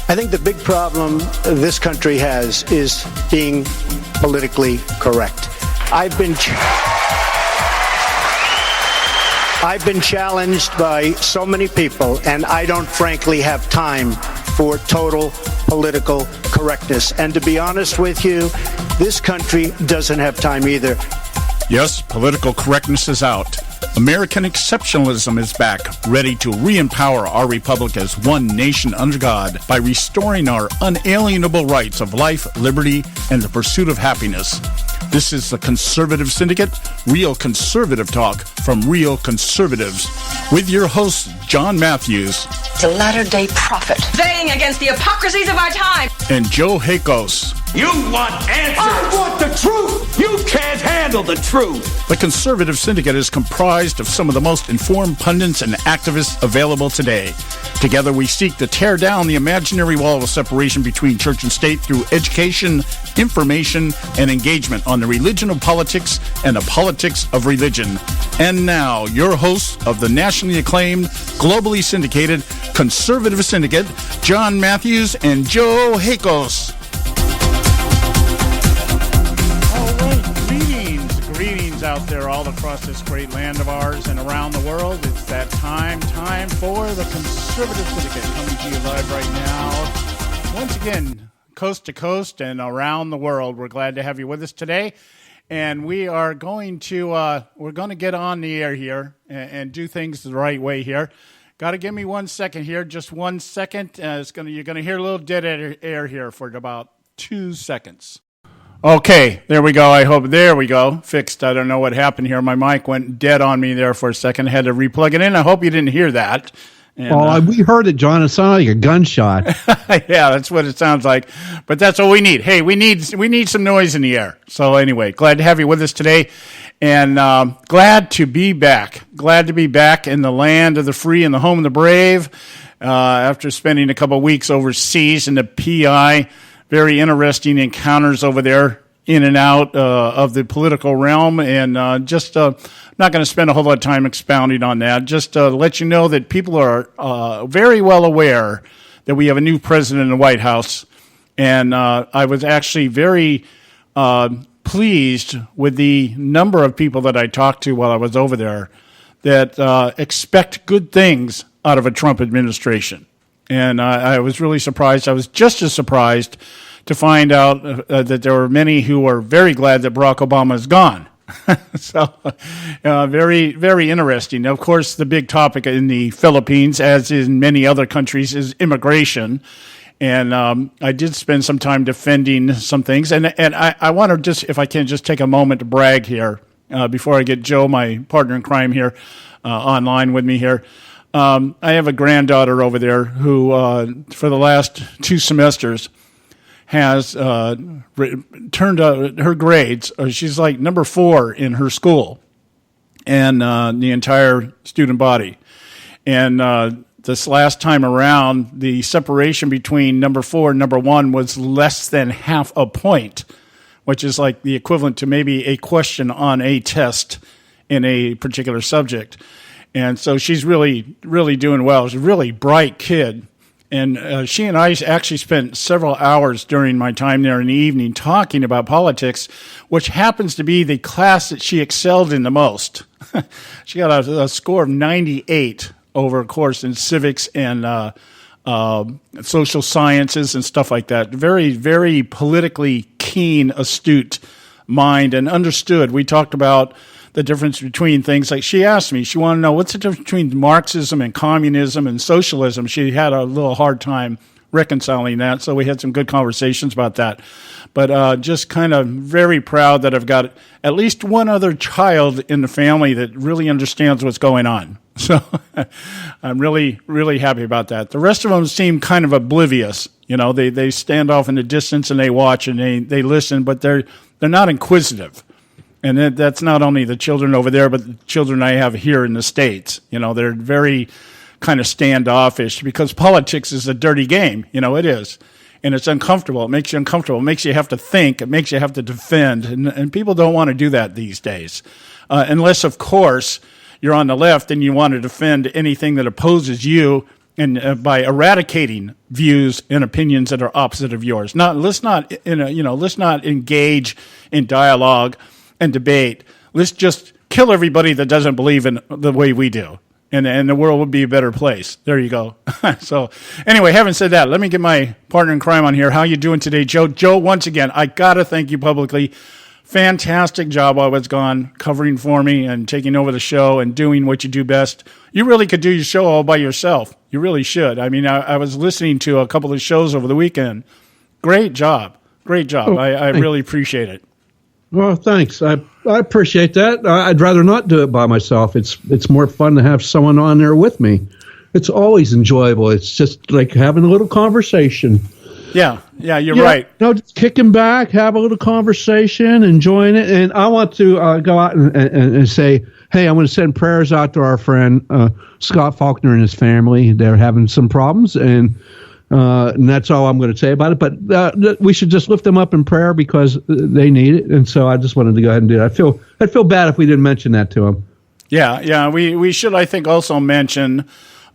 I think the big problem this country has is being politically correct. I've been challenged by so many people, and I don't frankly have time for total political correctness. And to be honest with you, this country doesn't have time either. Yes, political correctness is out. American exceptionalism is back, ready to re-empower our republic as one nation under God by restoring our unalienable rights of life, liberty, and the pursuit of happiness. This is the Conservative Syndicate, real conservative talk from real conservatives, with your host, John Matthews. The latter-day prophet, baying against the hypocrisies of our time. And Joe Hakos. You want answers! I want the truth! You can't handle the truth! The Conservative Syndicate is comprised of some of the most informed pundits and activists available today. Together we seek to tear down the imaginary wall of separation between church and state through education, information, and engagement on the religion of politics and the politics of religion. And now, your hosts of the nationally acclaimed, globally syndicated Conservative Syndicate, John Matthews and Joe Hakos. Out there all across this great land of ours and around the world. It's that time for the Conservative Syndicate coming to you live right now. Once again, coast to coast and around the world. We're glad to have you with us today. And we are going to get on the air here and do things the right way here. Got to give me 1 second here, just 1 second. You're going to hear a little dead air here for about 2 seconds. Okay, there we go. There we go. Fixed. I don't know what happened here. My mic went dead on me there for a second. I had to replug it in. I hope you didn't hear that. And, we heard it, John. It sounded like a gunshot. Yeah, that's what it sounds like. But that's what we need. Hey, we need some noise in the air. So anyway, glad to have you with us today. And glad to be back. Glad to be back in the land of the free and the home of the brave. After spending a couple of weeks overseas in the PI. Very interesting encounters over there in and out of the political realm, and not going to spend a whole lot of time expounding on that. Just to let you know that people are very well aware that we have a new president in the White House, and I was actually very pleased with the number of people that I talked to while I was over there that expect good things out of a Trump administration. And I was really surprised. I was just as surprised to find out that there were many who were very glad that Barack Obama is gone. So very, very interesting. Of course, the big topic in the Philippines, as in many other countries, is immigration. And I did spend some time defending some things. And I want to just, if I can, just take a moment to brag here before I get Joe, my partner in crime here, online with me here. I have a granddaughter over there who, for the last 2 semesters, has turned her grades. She's like number 4 in her school and the entire student body. And this last time around, the separation between number 4 and number 1 was less than half a point, which is like the equivalent to maybe a question on a test in a particular subject. And so she's really, really doing well. She's a really bright kid. And she and I actually spent several hours during my time there in the evening talking about politics, which happens to be the class that she excelled in the most. She got a score of 98 over a course in civics and social sciences and stuff like that. Very, very politically keen, astute mind, and understood. We talked about the difference between things like she asked me, she wanted to know what's the difference between Marxism and communism and socialism. She had a little hard time reconciling that, so we had some good conversations about that. But just kind of very proud that I've got at least one other child in the family that really understands what's going on. So I'm really, really happy about that. The rest of them seem kind of oblivious. You know, they stand off in the distance and they watch and they listen, but they're not inquisitive. And that's not only the children over there, but the children I have here in the States. You know, they're very kind of standoffish because politics is a dirty game. You know, it is. And it's uncomfortable. It makes you uncomfortable. It makes you have to think. It makes you have to defend. And people don't want to do that these days. Unless, of course, you're on the left and you want to defend anything that opposes you and by eradicating views and opinions that are opposite of yours. Let's not engage in dialogue and debate. Let's just kill everybody that doesn't believe in the way we do. And the world would be a better place. There you go. So anyway, having said that, let me get my partner in crime on here. How you doing today, Joe? Joe, once again, I got to thank you publicly. Fantastic job while I was gone, covering for me and taking over the show and doing what you do best. You really could do your show all by yourself. You really should. I mean, I was listening to a couple of shows over the weekend. Great job. Great job. I really appreciate it. Well, thanks. I appreciate that. I'd rather not do it by myself. It's more fun to have someone on there with me. It's always enjoyable. It's just like having a little conversation. Yeah, you're right. No, just kicking back, have a little conversation, enjoying it. And I want to go out and say, hey, I want to send prayers out to our friend Scott Faulkner and his family. They're having some problems, and that's all I'm going to say about it. But we should just lift them up in prayer because they need it. And so I just wanted to go ahead and do that. I'd feel bad if we didn't mention that to them. Yeah. We should, I think, also mention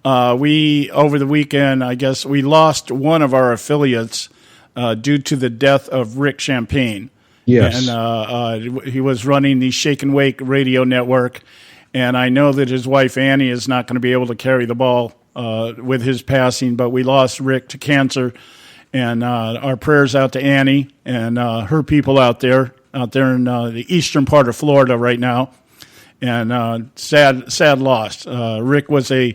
we over the weekend, I guess, we lost one of our affiliates due to the death of Rick Champagne. Yes. And he was running the Shake and Wake radio network. And I know that his wife, Annie, is not going to be able to carry the ball with his passing, but we lost Rick to cancer, and our prayers out to Annie and her people out there in the eastern part of Florida right now, and sad loss. Rick was a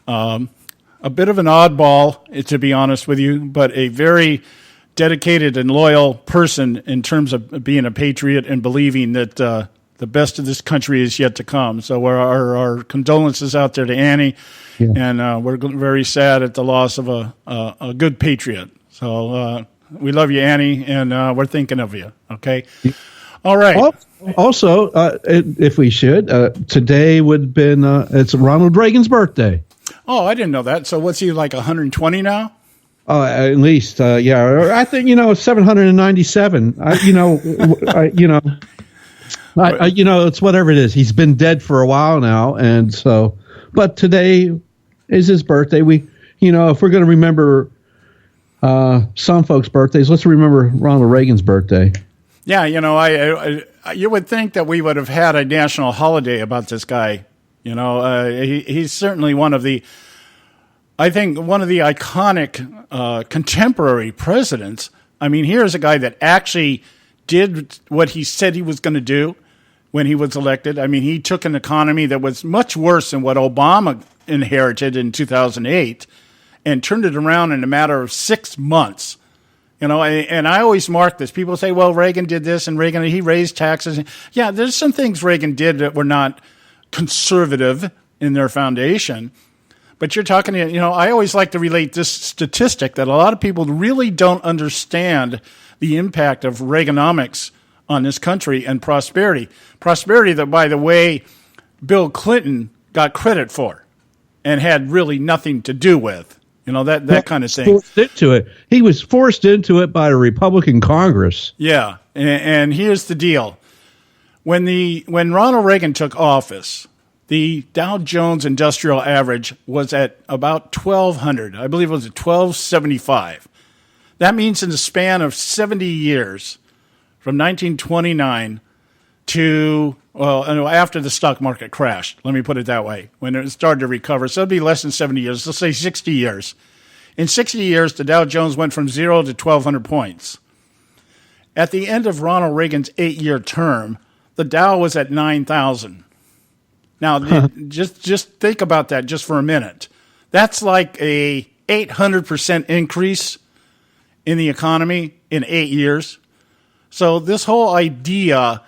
bit of an oddball, to be honest with you, but a very dedicated and loyal person in terms of being a patriot and believing that the best of this country is yet to come. So our condolences out there to Annie. Yeah. And we're very sad at the loss of a good patriot. So we love you, Annie, and we're thinking of you. Okay? All right. Also, if we should, today would have been, it's Ronald Reagan's birthday. Oh, I didn't know that. So what's he, like 120 now? At least, yeah. I think, 797. It's whatever it is. He's been dead for a while now. And so, but today is his birthday. If we're going to remember some folks' birthdays, let's remember Ronald Reagan's birthday. Yeah, you would think that we would have had a national holiday about this guy. He's certainly one of the iconic contemporary presidents. I mean, here's a guy that actually did what he said he was going to do when he was elected. I mean, he took an economy that was much worse than what Obama inherited in 2008 and turned it around in a matter of 6 months. And I always mark this. People say, well, Reagan did this and he raised taxes. Yeah, there's some things Reagan did that were not conservative in their foundation. But you're talking, I always like to relate this statistic that a lot of people really don't understand the impact of Reaganomics on this country and prosperity. Prosperity that, by the way, Bill Clinton got credit for and had really nothing to do with. That kind of thing. Forced into it. He was forced into it by a Republican Congress. Yeah, and here's the deal. When Ronald Reagan took office, the Dow Jones Industrial Average was at about 1,200. I believe it was at 1,275. That means in the span of 70 years, from 1929 to, after the stock market crashed, let me put it that way, when it started to recover. So it'd be less than 70 years. Let's say 60 years. In 60 years, the Dow Jones went from 0 to 1,200 points. At the end of Ronald Reagan's 8-year term, the Dow was at 9,000. Now, just think about that just for a minute. That's like a 800% increase in the economy in 8 years. So this whole idea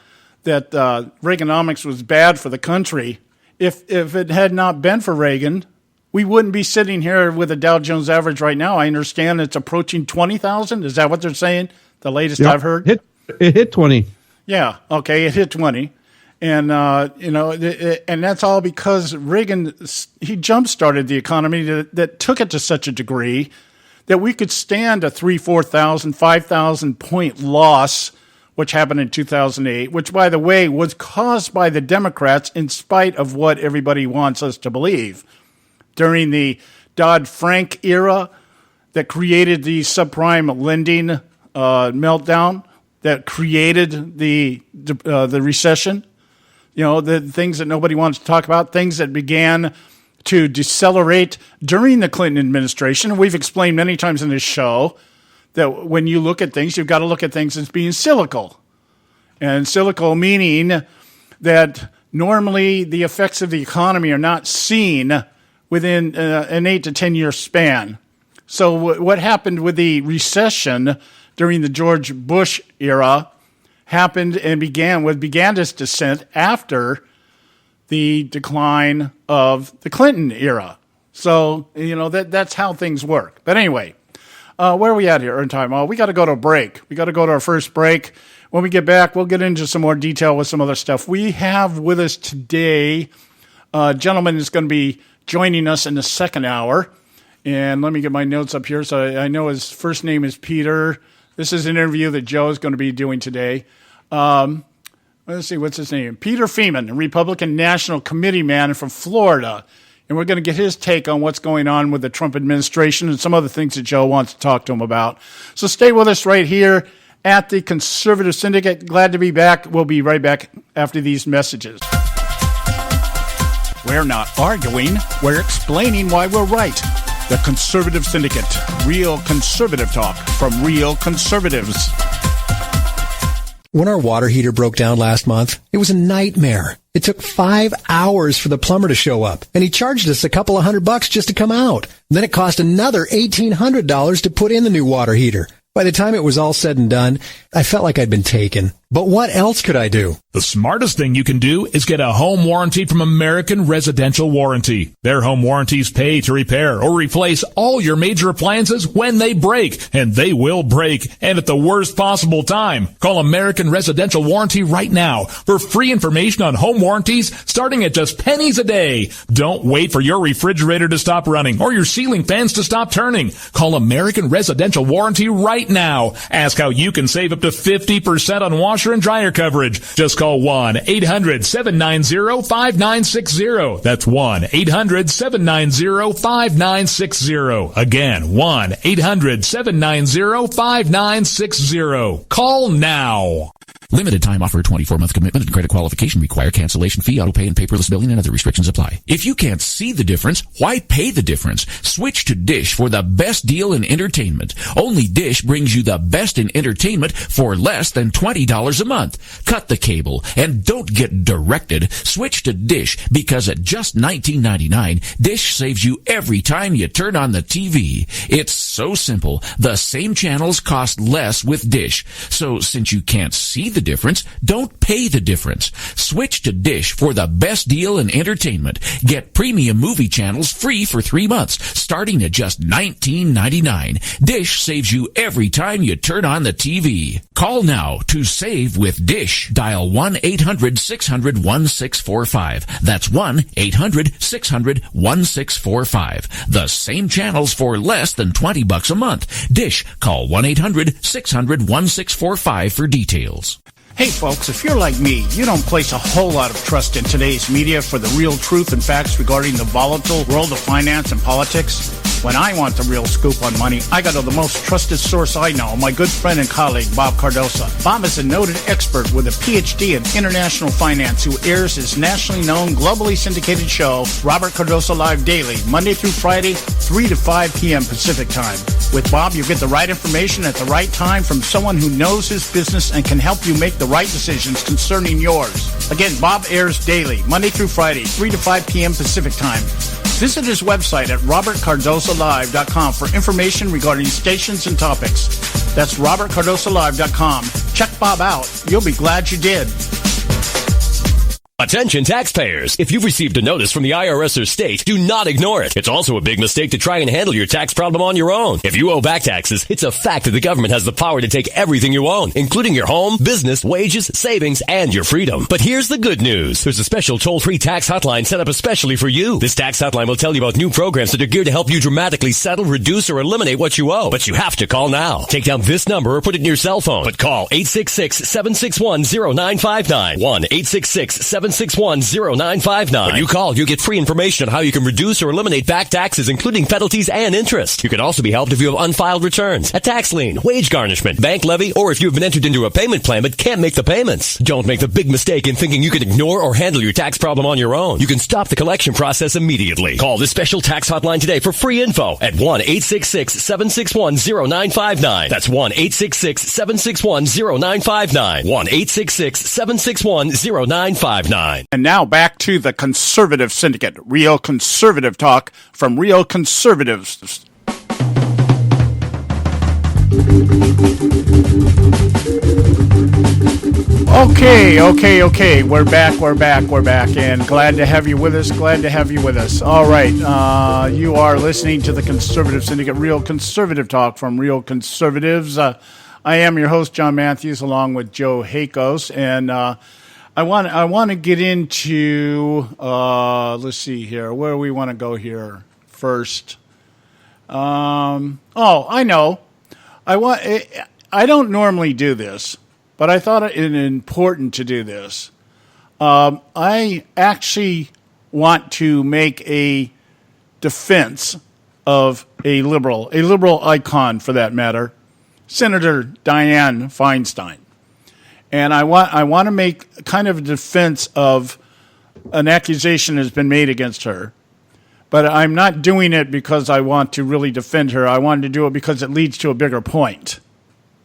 that Reaganomics was bad for the country, if it had not been for Reagan, we wouldn't be sitting here with a Dow Jones average right now. I understand it's approaching 20,000. Is that what they're saying? The latest I've heard? It hit 20. Yeah, okay, it hit 20. And, and that's all because Reagan, he jump-started the economy that took it to such a degree that we could stand a 4,000, 5,000 point loss, which happened in 2008, which, by the way, was caused by the Democrats in spite of what everybody wants us to believe. During the Dodd-Frank era that created the subprime lending meltdown, that created the recession. The things that nobody wants to talk about, things that began to decelerate during the Clinton administration. We've explained many times in this show that when you look at things, you've got to look at things as being cyclical. And cyclical meaning that normally the effects of the economy are not seen within an 8 to 10 year span. So what happened with the recession during the George Bush era happened and began this descent after the decline of the Clinton era. So, that's how things work. But anyway, where are we at here in time? We got to go to a break. We got to go to our first break. When we get back, we'll get into some more detail with some other stuff. We have with us today a gentleman who's going to be joining us in the second hour. And let me get my notes up here. So I know his first name is Peter. This is an interview that Joe is going to be doing today. Let's see, what's his name? Peter Feeman, a Republican National Committee man from Florida. And we're going to get his take on what's going on with the Trump administration and some other things that Joe wants to talk to him about. So stay with us right here at the Conservative Syndicate. Glad to be back. We'll be right back after these messages. We're not arguing. We're explaining why we're right. The Conservative Syndicate. Real conservative talk from real conservatives. When our water heater broke down last month, it was a nightmare. It took 5 hours for the plumber to show up, and he charged us a couple of $100 just to come out. Then it cost another $1,800 to put in the new water heater. By the time it was all said and done, I felt like I'd been taken. But what else could I do? The smartest thing you can do is get a home warranty from American Residential Warranty. Their home warranties pay to repair or replace all your major appliances when they break, and they will break, and at the worst possible time. Call American Residential Warranty right now for free information on home warranties starting at just pennies a day. Don't wait for your refrigerator to stop running or your ceiling fans to stop turning. Call American Residential Warranty right now. Ask how you can save up to 50% on washer and dryer coverage. Just call 1-800-790-5960. That's 1-800-790-5960. Again, 1-800-790-5960. Call now. Limited time offer, 24-month commitment and credit qualification require cancellation fee, auto pay, and paperless billing, and other restrictions apply. If you can't see the difference, why pay the difference? Switch to Dish for the best deal in entertainment. Only Dish brings you the best in entertainment for less than $20 a month. Cut the cable and don't get directed. Switch to Dish because at just $19.99, Dish saves you every time you turn on the TV. It's so simple. The same channels cost less with Dish. So since you can't see the difference, don't pay the difference. Switch to Dish for the best deal in entertainment. Get premium movie channels free for 3 months, starting at just $19.99. Dish saves you every time you turn on the TV. Call now to save with Dish. Dial 1-800-600-1645. That's 1-800-600-1645. The same channels for less than $20 a month. Dish. Call 1-800-600-1645 for details. Hey folks, if you're like me, you don't place a whole lot of trust in today's media for the real truth and facts regarding the volatile world of finance and politics. When I want the real scoop on money, I go to the most trusted source I know, my good friend and colleague, Bob Cardoso. Bob is a noted expert with a PhD in international finance who airs his nationally known, globally syndicated show, Robert Cardoso Live Daily, Monday through Friday, 3 to 5 p.m. Pacific Time. With Bob, you get the right information at the right time from someone who knows his business and can help you make the right decisions concerning yours. Again, Bob airs daily, Monday through Friday, 3 to 5 p.m. Pacific Time. Visit his website at robertcardosolive.com for information regarding stations and topics. That's robertcardosolive.com. Check Bob out. You'll be glad you did. Attention taxpayers. If you've received a notice from the IRS or state, do not ignore it. It's also a big mistake to try and handle your tax problem on your own. If you owe back taxes, it's a fact that the government has the power to take everything you own, including your home, business, wages, savings, and your freedom. But here's the good news. There's a special toll-free tax hotline set up especially for you. This tax hotline will tell you about new programs that are geared to help you dramatically settle, reduce, or eliminate what you owe. But you have to call now. Take down this number or put it in your cell phone. But call 866-761-0959. 1-866-761-0959. 1-866-761-0959. When you call, you get free information on how you can reduce or eliminate back taxes, including penalties and interest. You can also be helped if you have unfiled returns, a tax lien, wage garnishment, bank levy, or if you've been entered into a payment plan but can't make the payments. Don't make the big mistake in thinking you can ignore or handle your tax problem on your own. You can stop the collection process immediately. Call this special tax hotline today for free info at 1-866-761-0959. That's 1-866-761-0959. 1-866-761-0959. And now back to the Conservative Syndicate, real conservative talk from real conservatives. Okay. We're back, and glad to have you with us. All right, you are listening to the Conservative Syndicate, real conservative talk from real conservatives. I am your host, John Matthews, along with Joe Hakos, and I want to get into, let's see here, where do we want to go here first? I know. I don't normally do this, but I thought it important to do this. I actually want to make a defense of a liberal icon for that matter, Senator Dianne Feinstein. And I want to make kind of a defense of an accusation that has been made against her. But I'm not doing it because I want to really defend her. I wanted to do it because it leads to a bigger point.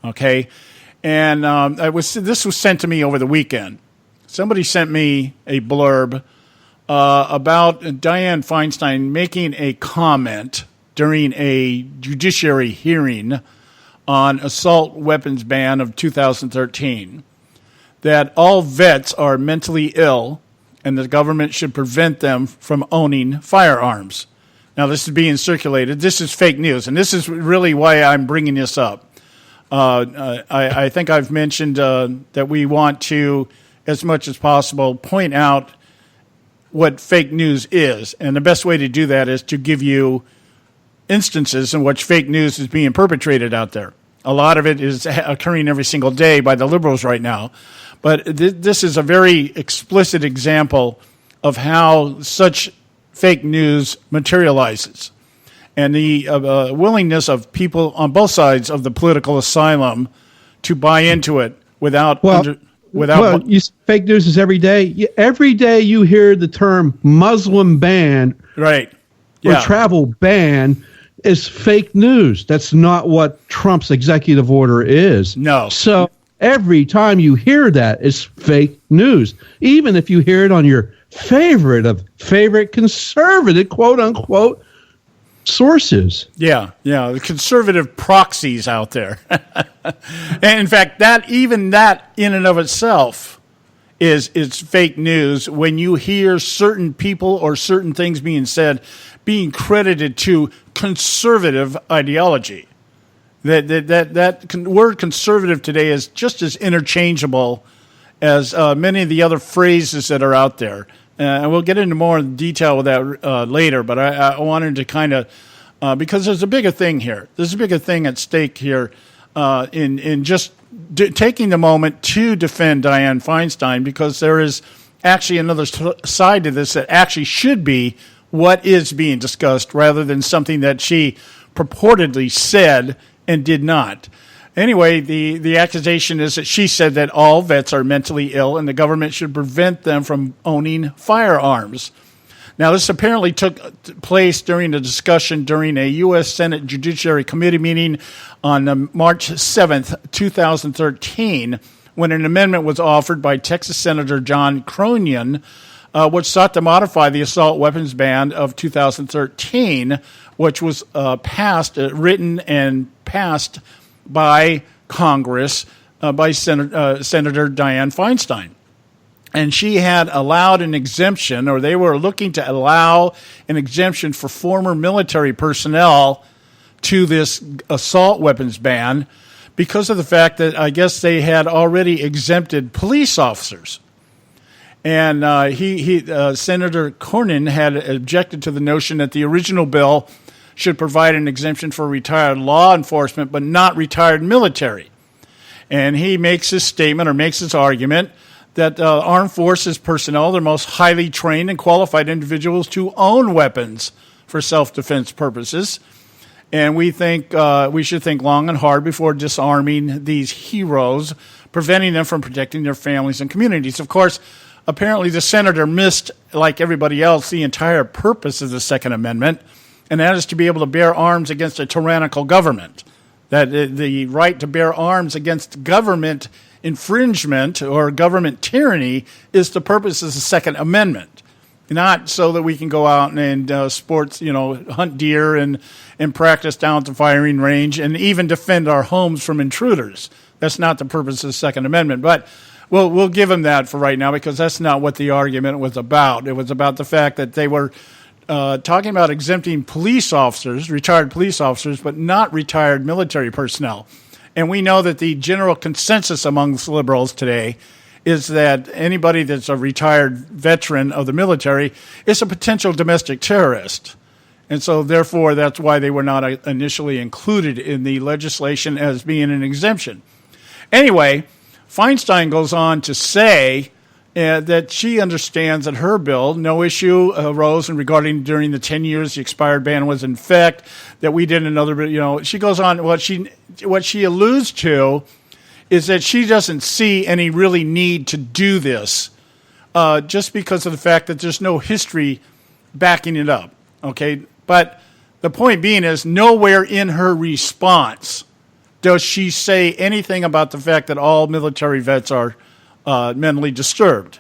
Okay? And this was sent to me over the weekend. Somebody sent me a blurb about Dianne Feinstein making a comment during a judiciary hearing on assault weapons ban of 2013 that all vets are mentally ill and the government should prevent them from owning firearms. Now, this is being circulated. This is fake news, and this is really why I'm bringing this up. I think I've mentioned that we want to, as much as possible, point out what fake news is, and the best way to do that is to give you instances in which fake news is being perpetrated out there. A lot of it is occurring every single day by the liberals right now. But this is a very explicit example of how such fake news materializes. And the willingness of people on both sides of the political asylum to buy into it without... fake news is every day. Every day you hear the term Muslim ban right. or travel ban is fake news. That's not what Trump's executive order is. No. So every time you hear that, it's fake news. Even if you hear it on your favorite conservative, quote unquote, sources. Yeah, the conservative proxies out there. And in fact, that in and of itself is fake news when you hear certain people or certain things being said being credited to conservative ideology. That word conservative today is just as interchangeable as many of the other phrases that are out there. And we'll get into more detail with that later, but I wanted to kind of, because there's a bigger thing here. There's a bigger thing at stake here in just taking the moment to defend Dianne Feinstein, because there is actually another side to this that actually should be what is being discussed rather than something that she purportedly said and did not. Anyway, the accusation is that she said that all vets are mentally ill and the government should prevent them from owning firearms. Now, this apparently took place during a discussion during a U.S. Senate Judiciary Committee meeting on March 7th, 2013, when an amendment was offered by Texas Senator John Cronin, which sought to modify the assault weapons ban of 2013, which was written and passed by Congress, by Senator Dianne Feinstein. And she had allowed an exemption, or they were looking to allow an exemption for former military personnel to this assault weapons ban because of the fact that I guess they had already exempted police officers. And Senator Cornyn had objected to the notion that the original bill should provide an exemption for retired law enforcement, but not retired military. And he makes his statement or makes his argument that armed forces personnel, the most highly trained and qualified individuals to own weapons for self-defense purposes. And we think we should think long and hard before disarming these heroes, preventing them from protecting their families and communities. Of course, apparently the senator missed, like everybody else, the entire purpose of the Second Amendment, and that is to be able to bear arms against a tyrannical government. That the right to bear arms against government infringement or government tyranny is the purpose of the Second Amendment, not so that we can go out and hunt deer and practice down at the firing range and even defend our homes from intruders. That's not the purpose of the Second Amendment. But we'll give them that for right now, because that's not what the argument was about. It was about the fact that they were talking about exempting police officers, retired police officers, but not retired military personnel. And we know that the general consensus amongst liberals today is that anybody that's a retired veteran of the military is a potential domestic terrorist. And so, therefore, that's why they were not initially included in the legislation as being an exemption. Anyway, Feinstein goes on to say that she understands that her bill, no issue arose regarding during the 10 years the expired ban was in effect, that we did another, she goes on, what she alludes to is that she doesn't see any really need to do this just because of the fact that there's no history backing it up, okay? But the point being is nowhere in her response does she say anything about the fact that all military vets are mentally disturbed.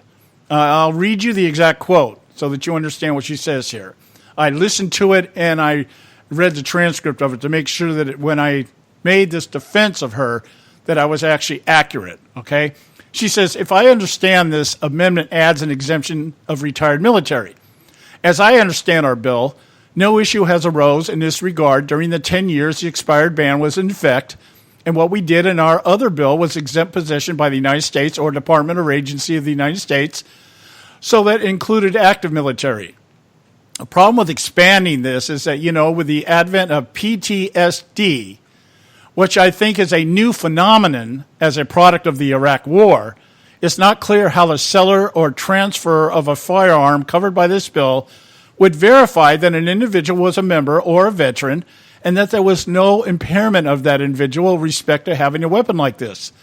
I'll read you the exact quote so that you understand what she says here. I listened to it and I read the transcript of it to make sure that when I made this defense of her, that I was actually accurate, okay? She says, if I understand this amendment adds an exemption of retired military. As I understand our bill, no issue has arose in this regard during the 10 years the expired ban was in effect, and what we did in our other bill was exempt possession by the United States or department or agency of the United States, so that included active military. The problem with expanding this is that, with the advent of PTSD, which I think is a new phenomenon as a product of the Iraq War, it's not clear how the seller or transfer of a firearm covered by this bill would verify that an individual was a member or a veteran and that there was no impairment of that individual with respect to having a weapon like this.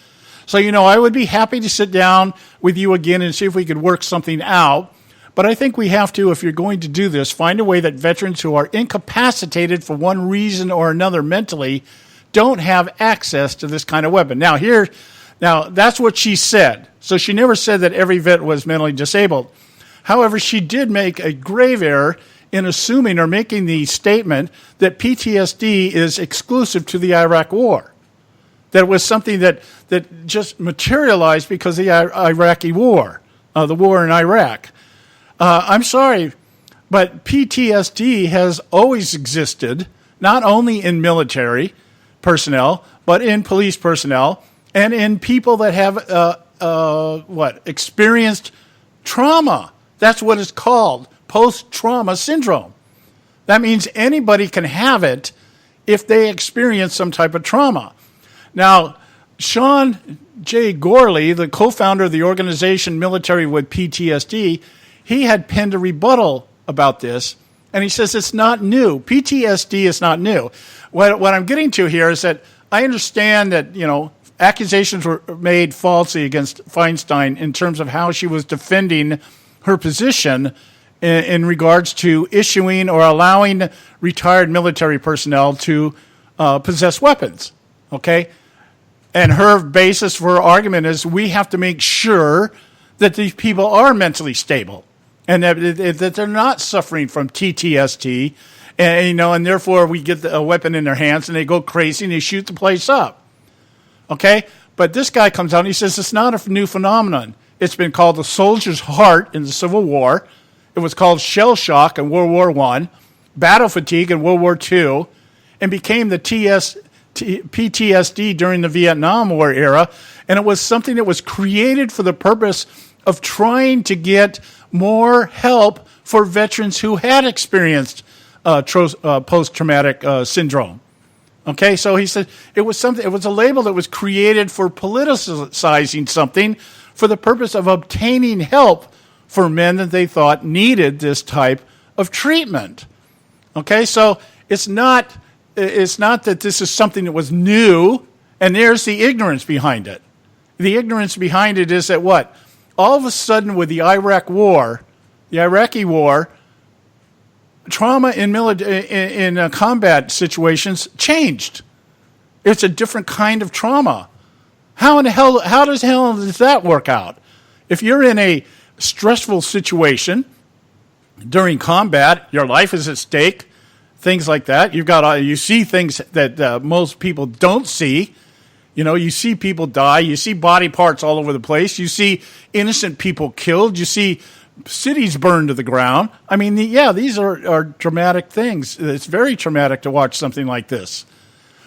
So, I would be happy to sit down with you again and see if we could work something out. But I think we have to, if you're going to do this, find a way that veterans who are incapacitated for one reason or another mentally don't have access to this kind of weapon. Now, that's what she said. So she never said that every vet was mentally disabled. However, she did make a grave error in assuming or making the statement that PTSD is exclusive to the Iraq War. That it was something that just materialized because of the Iraqi war, the war in Iraq. I'm sorry, but PTSD has always existed, not only in military personnel, but in police personnel and in people that have experienced trauma. That's what it's called, post-trauma syndrome. That means anybody can have it if they experience some type of trauma. Now, Sean J. Gorley, the co-founder of the organization Military with PTSD, he had penned a rebuttal about this, and he says it's not new. PTSD is not new. What I'm getting to here is that I understand that, accusations were made falsely against Feinstein in terms of how she was defending her position in regards to issuing or allowing retired military personnel to possess weapons, okay? And her basis for her argument is we have to make sure that these people are mentally stable and that they're not suffering from PTSD, and therefore we get a weapon in their hands and they go crazy and they shoot the place up, okay? But this guy comes out and he says it's not a new phenomenon. It's been called the soldier's heart in the Civil War. It was called shell shock in World War I, battle fatigue in World War II, and became the PTSD during the Vietnam War era. And it was something that was created for the purpose of trying to get more help for veterans who had experienced post-traumatic syndrome. Okay, so he said it was a label that was created for politicizing something for the purpose of obtaining help for men that they thought needed this type of treatment. Okay, so it's not that this is something that was new, and there's the ignorance behind it. The ignorance behind it is that what? All of a sudden with the Iraqi war, trauma in combat situations changed. It's a different kind of trauma. How does that work out? If you're in a stressful situation during combat, your life is at stake, things like that. You see things that most people don't see. You see people die. You see body parts all over the place. You see innocent people killed. You see cities burned to the ground. I mean, these are traumatic things. It's very traumatic to watch something like this.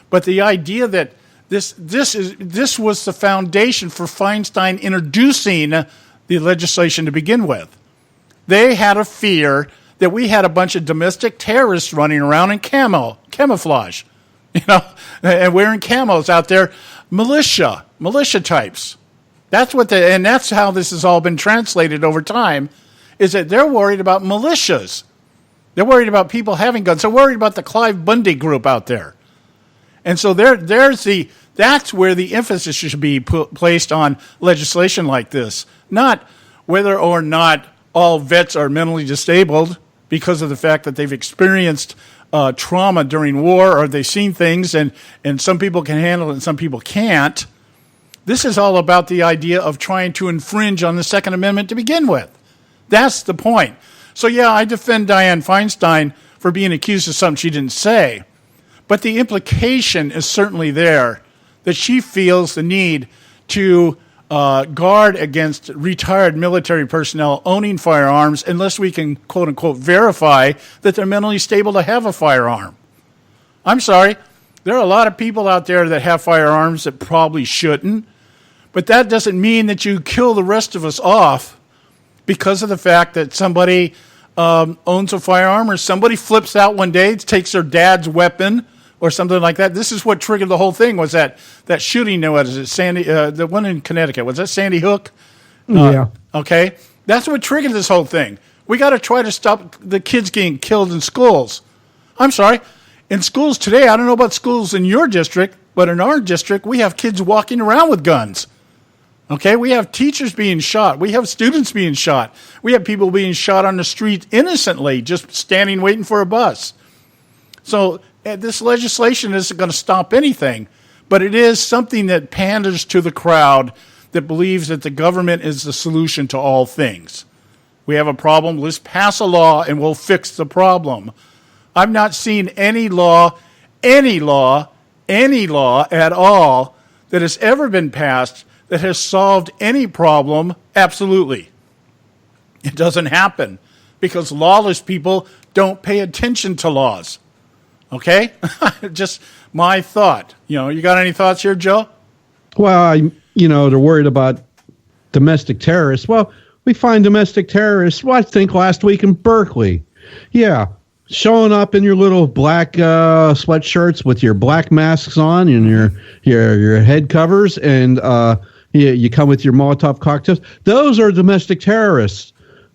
But the idea that this was the foundation for Feinstein introducing the legislation to begin with. They had a fear that we had a bunch of domestic terrorists running around in camouflage, and wearing camos out there, militia types. And that's how this has all been translated over time, is that they're worried about militias. They're worried about people having guns. They're worried about the Clive Bundy group out there. And so that's where the emphasis should be placed on legislation like this, not whether or not all vets are mentally disabled because of the fact that they've experienced trauma during war, or they've seen things, and some people can handle it and some people can't. This is all about the idea of trying to infringe on the Second Amendment to begin with. That's the point. So yeah, I defend Dianne Feinstein for being accused of something she didn't say. But the implication is certainly there that she feels the need to guard against retired military personnel owning firearms unless we can, quote unquote, verify that they're mentally stable to have a firearm. I'm sorry. There are a lot of people out there that have firearms that probably shouldn't, but that doesn't mean that you kill the rest of us off because of the fact that somebody owns a firearm, or somebody flips out one day, takes their dad's weapon, or something like that. This is what triggered the whole thing, was that shooting, what is it, Sandy, the one in Connecticut, was that Sandy Hook? Yeah. Okay. That's what triggered this whole thing. We got to try to stop the kids getting killed in schools. I'm sorry. In schools today, I don't know about schools in your district, but in our district, we have kids walking around with guns. Okay, we have teachers being shot. We have students being shot. We have people being shot on the street innocently, just standing waiting for a bus. So this legislation isn't going to stop anything, but it is something that panders to the crowd that believes that the government is the solution to all things. We have a problem, let's pass a law and we'll fix the problem. I've not seen any law at all that has ever been passed that has solved any problem absolutely. It doesn't happen because lawless people don't pay attention to laws. Okay? Just my thought. You got any thoughts here, Joe? Well, they're worried about domestic terrorists. Well, we find domestic terrorists, I think last week in Berkeley. Yeah. Showing up in your little black sweatshirts with your black masks on and your head covers, and you come with your Molotov cocktails. Those are domestic terrorists.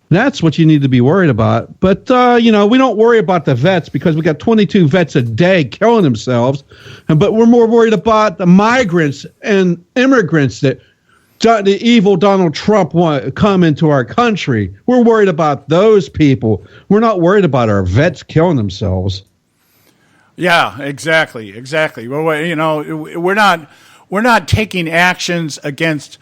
That's what you need to be worried about. But, we don't worry about the vets because we got 22 vets a day killing themselves. But we're more worried about the migrants and immigrants that the evil Donald Trump want to come into our country. We're worried about those people. We're not worried about our vets killing themselves. Yeah, exactly. Well, we're not taking actions against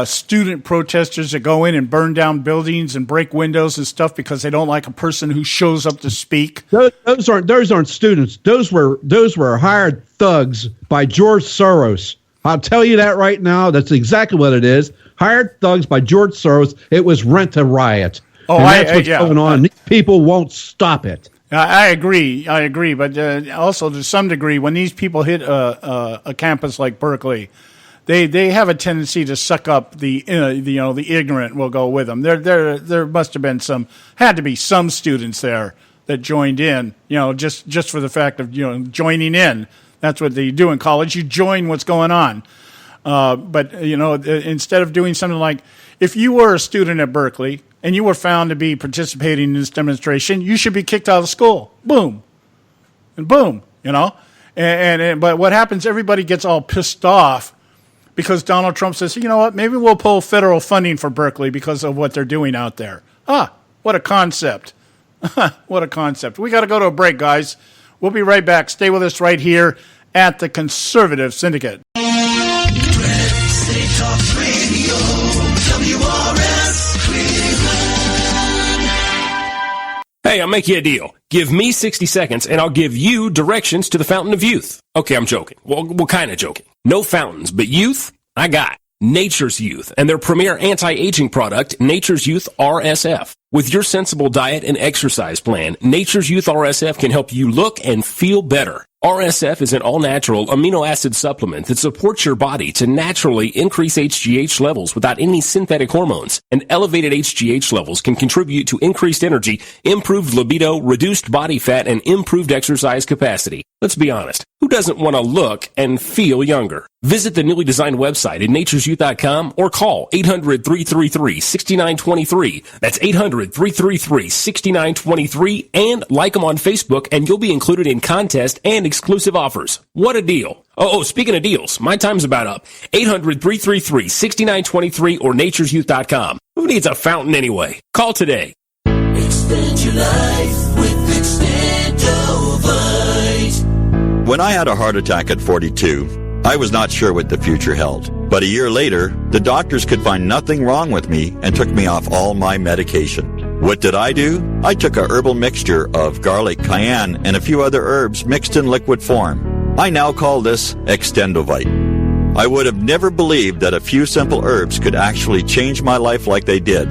student protesters that go in and burn down buildings and break windows and stuff because they don't like a person who shows up to speak. Those aren't students. Those were hired thugs by George Soros. I'll tell you that right now. That's exactly what it is. Hired thugs by George Soros. It was rent a riot. Oh, and that's what's going on. These people won't stop it. I agree. But also to some degree, when these people hit a campus like Berkeley, they have a tendency to suck up the ignorant will go with them. There must have been had to be some students there that joined in, just for the fact of joining in. That's what they do in college. You join what's going on. But, instead of doing something like, if you were a student at Berkeley and you were found to be participating in this demonstration, you should be kicked out of school. Boom. And boom, But what happens, everybody gets all pissed off because Donald Trump says, you know what, maybe we'll pull federal funding for Berkeley because of what they're doing out there. What a concept. What a concept. We got to go to a break, guys. We'll be right back. Stay with us right here at the Conservative Syndicate. Hey, I'll make you a deal. Give me 60 seconds and I'll give you directions to the Fountain of Youth. Okay, I'm joking. Well, kind of joking. No fountains, but youth, I got Nature's Youth and their premier anti-aging product, Nature's Youth RSF. With your sensible diet and exercise plan, Nature's Youth RSF can help you look and feel better. RSF is an all-natural amino acid supplement that supports your body to naturally increase HGH levels without any synthetic hormones. And elevated HGH levels can contribute to increased energy, improved libido, reduced body fat, and improved exercise capacity. Let's be honest. Who doesn't want to look and feel younger? Visit the newly designed website at naturesyouth.com or call 800-333-6923. That's 800-333-6923 and like them on Facebook and you'll be included in contest and exclusive offers. What a deal. Oh, speaking of deals, my time's about up. 800-333-6923 or naturesyouth.com. Who needs a fountain anyway? Call today. Extend your life with Extendovite. When I had a heart attack at 42, I was not sure what the future held. But a year later, the doctors could find nothing wrong with me and took me off all my medication. What did I do? I took a herbal mixture of garlic, cayenne, and a few other herbs mixed in liquid form. I now call this Extendovite. I would have never believed that a few simple herbs could actually change my life like they did.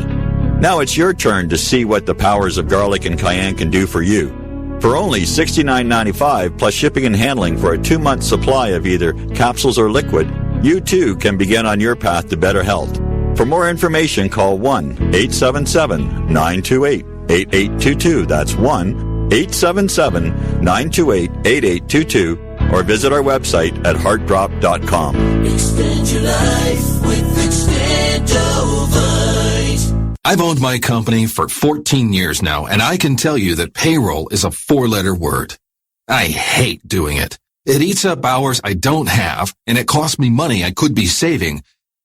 Now it's your turn to see what the powers of garlic and cayenne can do for you. For only $69.95 plus shipping and handling for a 2-month supply of either capsules or liquid, you too can begin on your path to better health. For more information, call 1-877-928-8822. That's 1-877-928-8822. Or visit our website at heartdrop.com. Extend your life with Extendovite. I've owned my company for 14 years now, and I can tell you that payroll is a 4-letter word. I hate doing it. It eats up hours I don't have, and it costs me money I could be saving.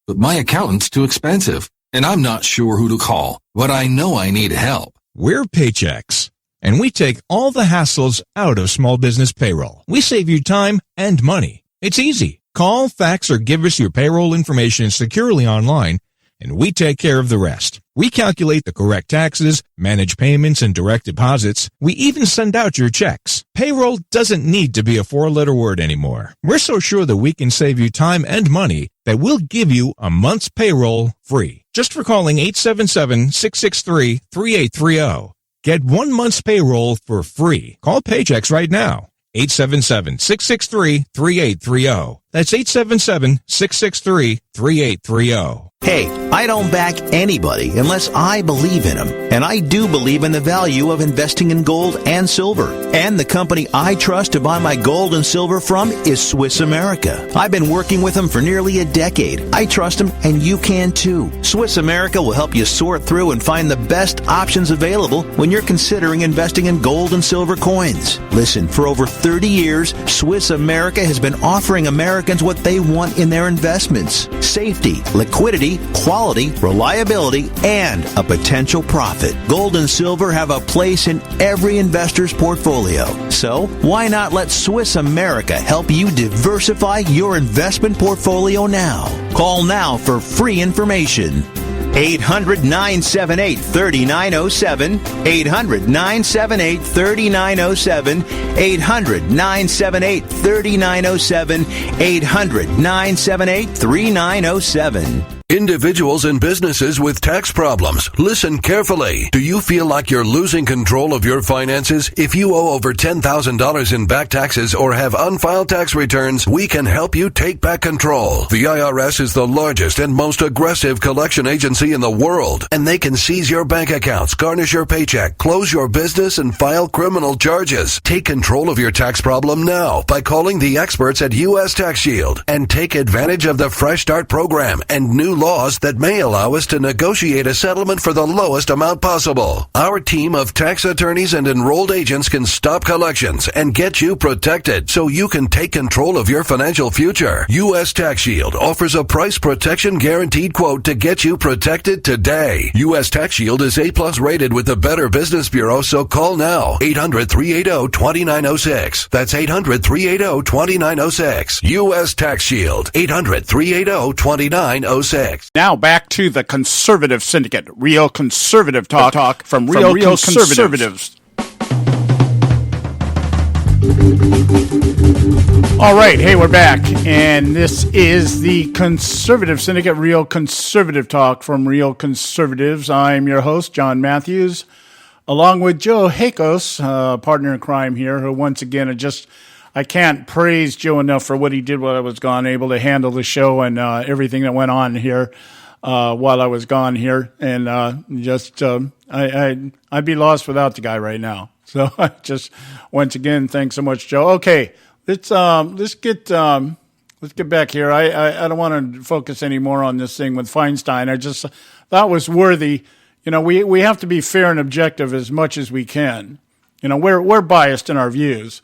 But my accountant's too expensive, and I'm not sure who to call, but I know I need help. We're Paychex, and we take all the hassles out of small business payroll. We save you time and money. It's easy. Call, fax, or give us your payroll information securely online, and we take care of the rest. We calculate the correct taxes, manage payments and direct deposits. We even send out your checks. Payroll doesn't need to be a 4-letter word anymore. We're so sure that we can save you time and money that we'll give you a month's payroll free. Just for calling 877-663-3830. Get 1 month's payroll for free. Call Paychex right now. 877-663-3830. That's 877-663-3830. Hey, I don't back anybody unless I believe in them. And I do believe in the value of investing in gold and silver. And the company I trust to buy my gold and silver from is Swiss America. I've been working with them for nearly a decade. I trust them, and you can too. Swiss America will help you sort through and find the best options available when you're considering investing in gold and silver coins. Listen, for over 30 years, Swiss America has been offering Americans what they want in their investments: safety, liquidity, quality, reliability, and a potential profit. Gold and silver have a place in every investor's portfolio. So, why not let Swiss America help you diversify your investment portfolio now? Call now for free information. 800-978-3907, 800-978-3907, 800-978-3907, 800-978-3907. Individuals and businesses with tax problems, listen carefully. Do you feel like you're losing control of your finances? If you owe over $10,000 in back taxes or have unfiled tax returns, we can help you take back control. The IRS is the largest and most aggressive collection agency in the world, and they can seize your bank accounts, garnish your paycheck, close your business, and file criminal charges. Take control of your tax problem now by calling the experts at U.S. Tax Shield and take advantage of the Fresh Start program and new laws that may allow us to negotiate a settlement for the lowest amount possible. Our team of tax attorneys and enrolled agents can stop collections and get you protected so you can take control of your financial future. U.S. Tax Shield offers a price protection guaranteed quote to get you protected today. U.S. Tax Shield is A+ rated with the Better Business Bureau, so call now. 800-380-2906. That's 800-380-2906. U.S. Tax Shield. 800-380-2906. Now back to the Conservative Syndicate, real conservative talk from real conservatives. All right, hey, we're back, and this is the Conservative Syndicate, real conservative talk from real conservatives. I'm your host, John Matthews, along with Joe Hakos, partner in crime here, who once again I can't praise Joe enough for what he did while I was gone, able to handle the show and everything that went on here while I was gone here. And I'd be lost without the guy right now. So I just, once again, thanks so much, Joe. Okay, let's get back here. I don't want to focus anymore on this thing with Feinstein. I just thought it was worthy. You know, we have to be fair and objective as much as we can. You know, we're biased in our views.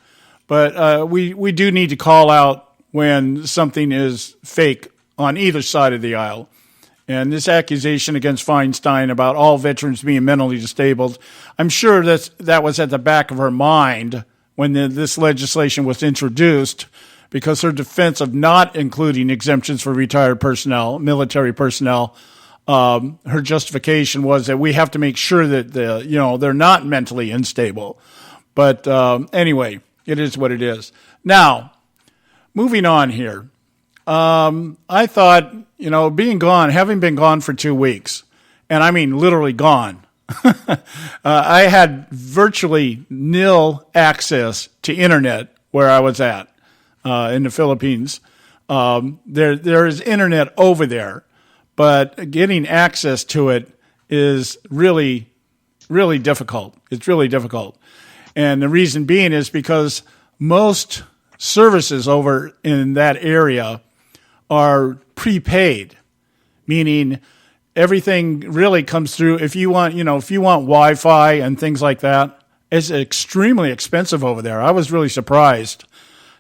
But we do need to call out when something is fake on either side of the aisle. And this accusation against Feinstein about all veterans being mentally disabled, I'm sure that was at the back of her mind when this legislation was introduced, because her defense of not including exemptions for retired personnel, military personnel, her justification was that we have to make sure that they're not mentally unstable. But anyway. It is what it is. Now, moving on here. I thought, being gone, having been gone for 2 weeks, and I mean literally gone, I had virtually nil access to internet where I was at in the Philippines. There is internet over there, but getting access to it is really, really difficult. It's really difficult. And the reason being is because most services over in that area are prepaid, meaning everything really comes through. If you want Wi-Fi and things like that, it's extremely expensive over there. I was really surprised.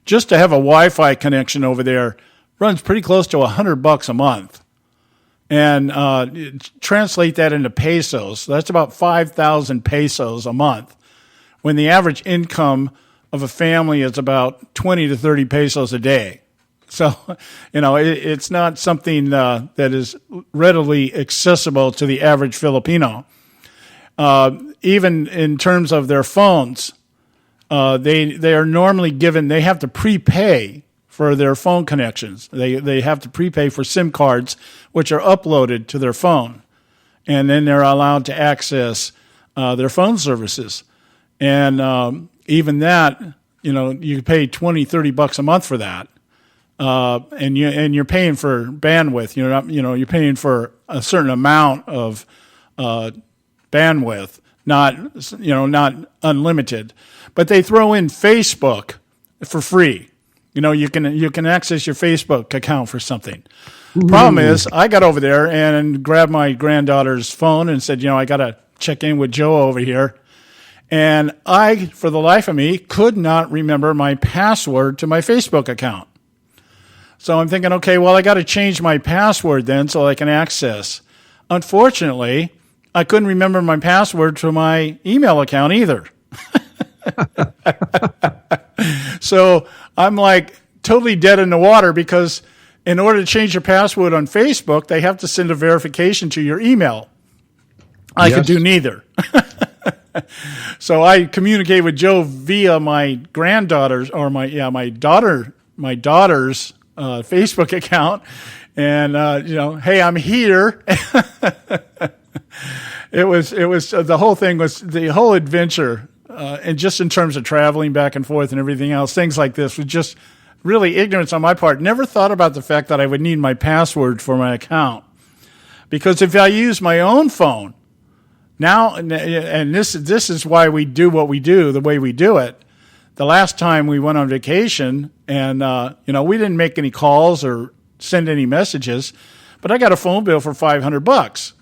Just to have a Wi-Fi connection over there runs pretty close to $100 a month. And translate that into pesos, that's about 5,000 pesos a month, when the average income of a family is about 20 to 30 pesos a day. So, it's not something that is readily accessible to the average Filipino. Even in terms of their phones, they are normally given, they have to prepay for their phone connections. They have to prepay for SIM cards, which are uploaded to their phone. And then they're allowed to access their phone services. And even that, you pay $20-$30 a month for that, and you're paying for bandwidth. You're paying for a certain amount of bandwidth, not unlimited. But they throw in Facebook for free. You can access your Facebook account for something. Ooh. Problem is, I got over there and grabbed my granddaughter's phone and said, I got to check in with Joe over here. And I, for the life of me, could not remember my password to my Facebook account. So I'm thinking, okay, well, I got to change my password then so I can access. Unfortunately, I couldn't remember my password to my email account either. So I'm like totally dead in the water, because in order to change your password on Facebook, they have to send a verification to your email. I could do neither. So I communicate with Joe via my granddaughter's or my daughter's Facebook account, And, hey, I'm here. It was the whole thing was the whole adventure. And just in terms of traveling back and forth and everything else, things like this was just really ignorance on my part. Never thought about the fact that I would need my password for my account. Because if I use my own phone now, and this is why we do what we do the way we do it. The last time we went on vacation and, we didn't make any calls or send any messages, but I got a phone bill for $500.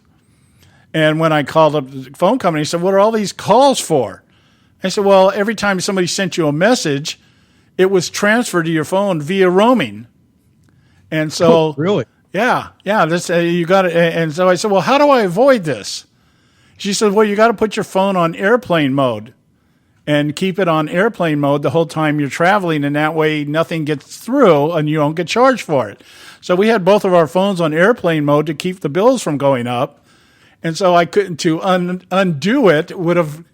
And when I called up the phone company, I said, what are all these calls for? I said, well, every time somebody sent you a message, it was transferred to your phone via roaming. And so, really? Yeah. This you got it. And so I said, well, how do I avoid this? She said, well, you got to put your phone on airplane mode and keep it on airplane mode the whole time you're traveling, and that way nothing gets through and you don't get charged for it. So we had both of our phones on airplane mode to keep the bills from going up. And so I couldn't, to undo it, would have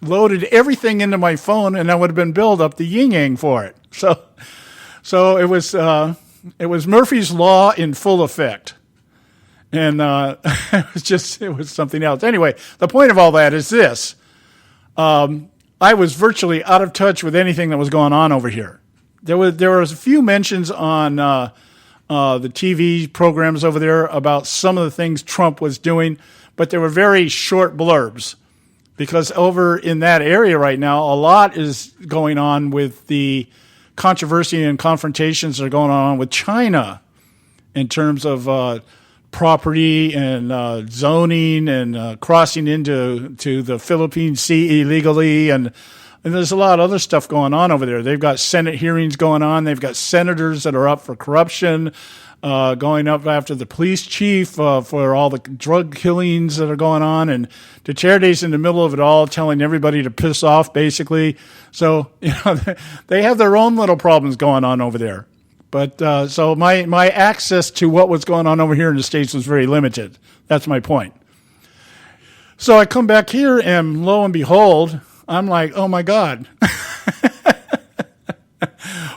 loaded everything into my phone, and I would have been billed up the yin-yang for it. So it was Murphy's Law in full effect. And it was something else. Anyway, the point of all that is this. I was virtually out of touch with anything that was going on over here. There was a few mentions on the TV programs over there about some of the things Trump was doing, but they were very short blurbs. Because over in that area right now, a lot is going on with the controversy and confrontations that are going on with China in terms of property and zoning and crossing into the Philippine Sea illegally. And there's a lot of other stuff going on over there. They've got Senate hearings going on. They've got senators that are up for corruption, going up after the police chief for all the drug killings that are going on. And Duterte's in the middle of it all, telling everybody to piss off, basically. So, they have their own little problems going on over there. But so my access to what was going on over here in the States was very limited. That's my point. So I come back here, and lo and behold, I'm like, oh, my God.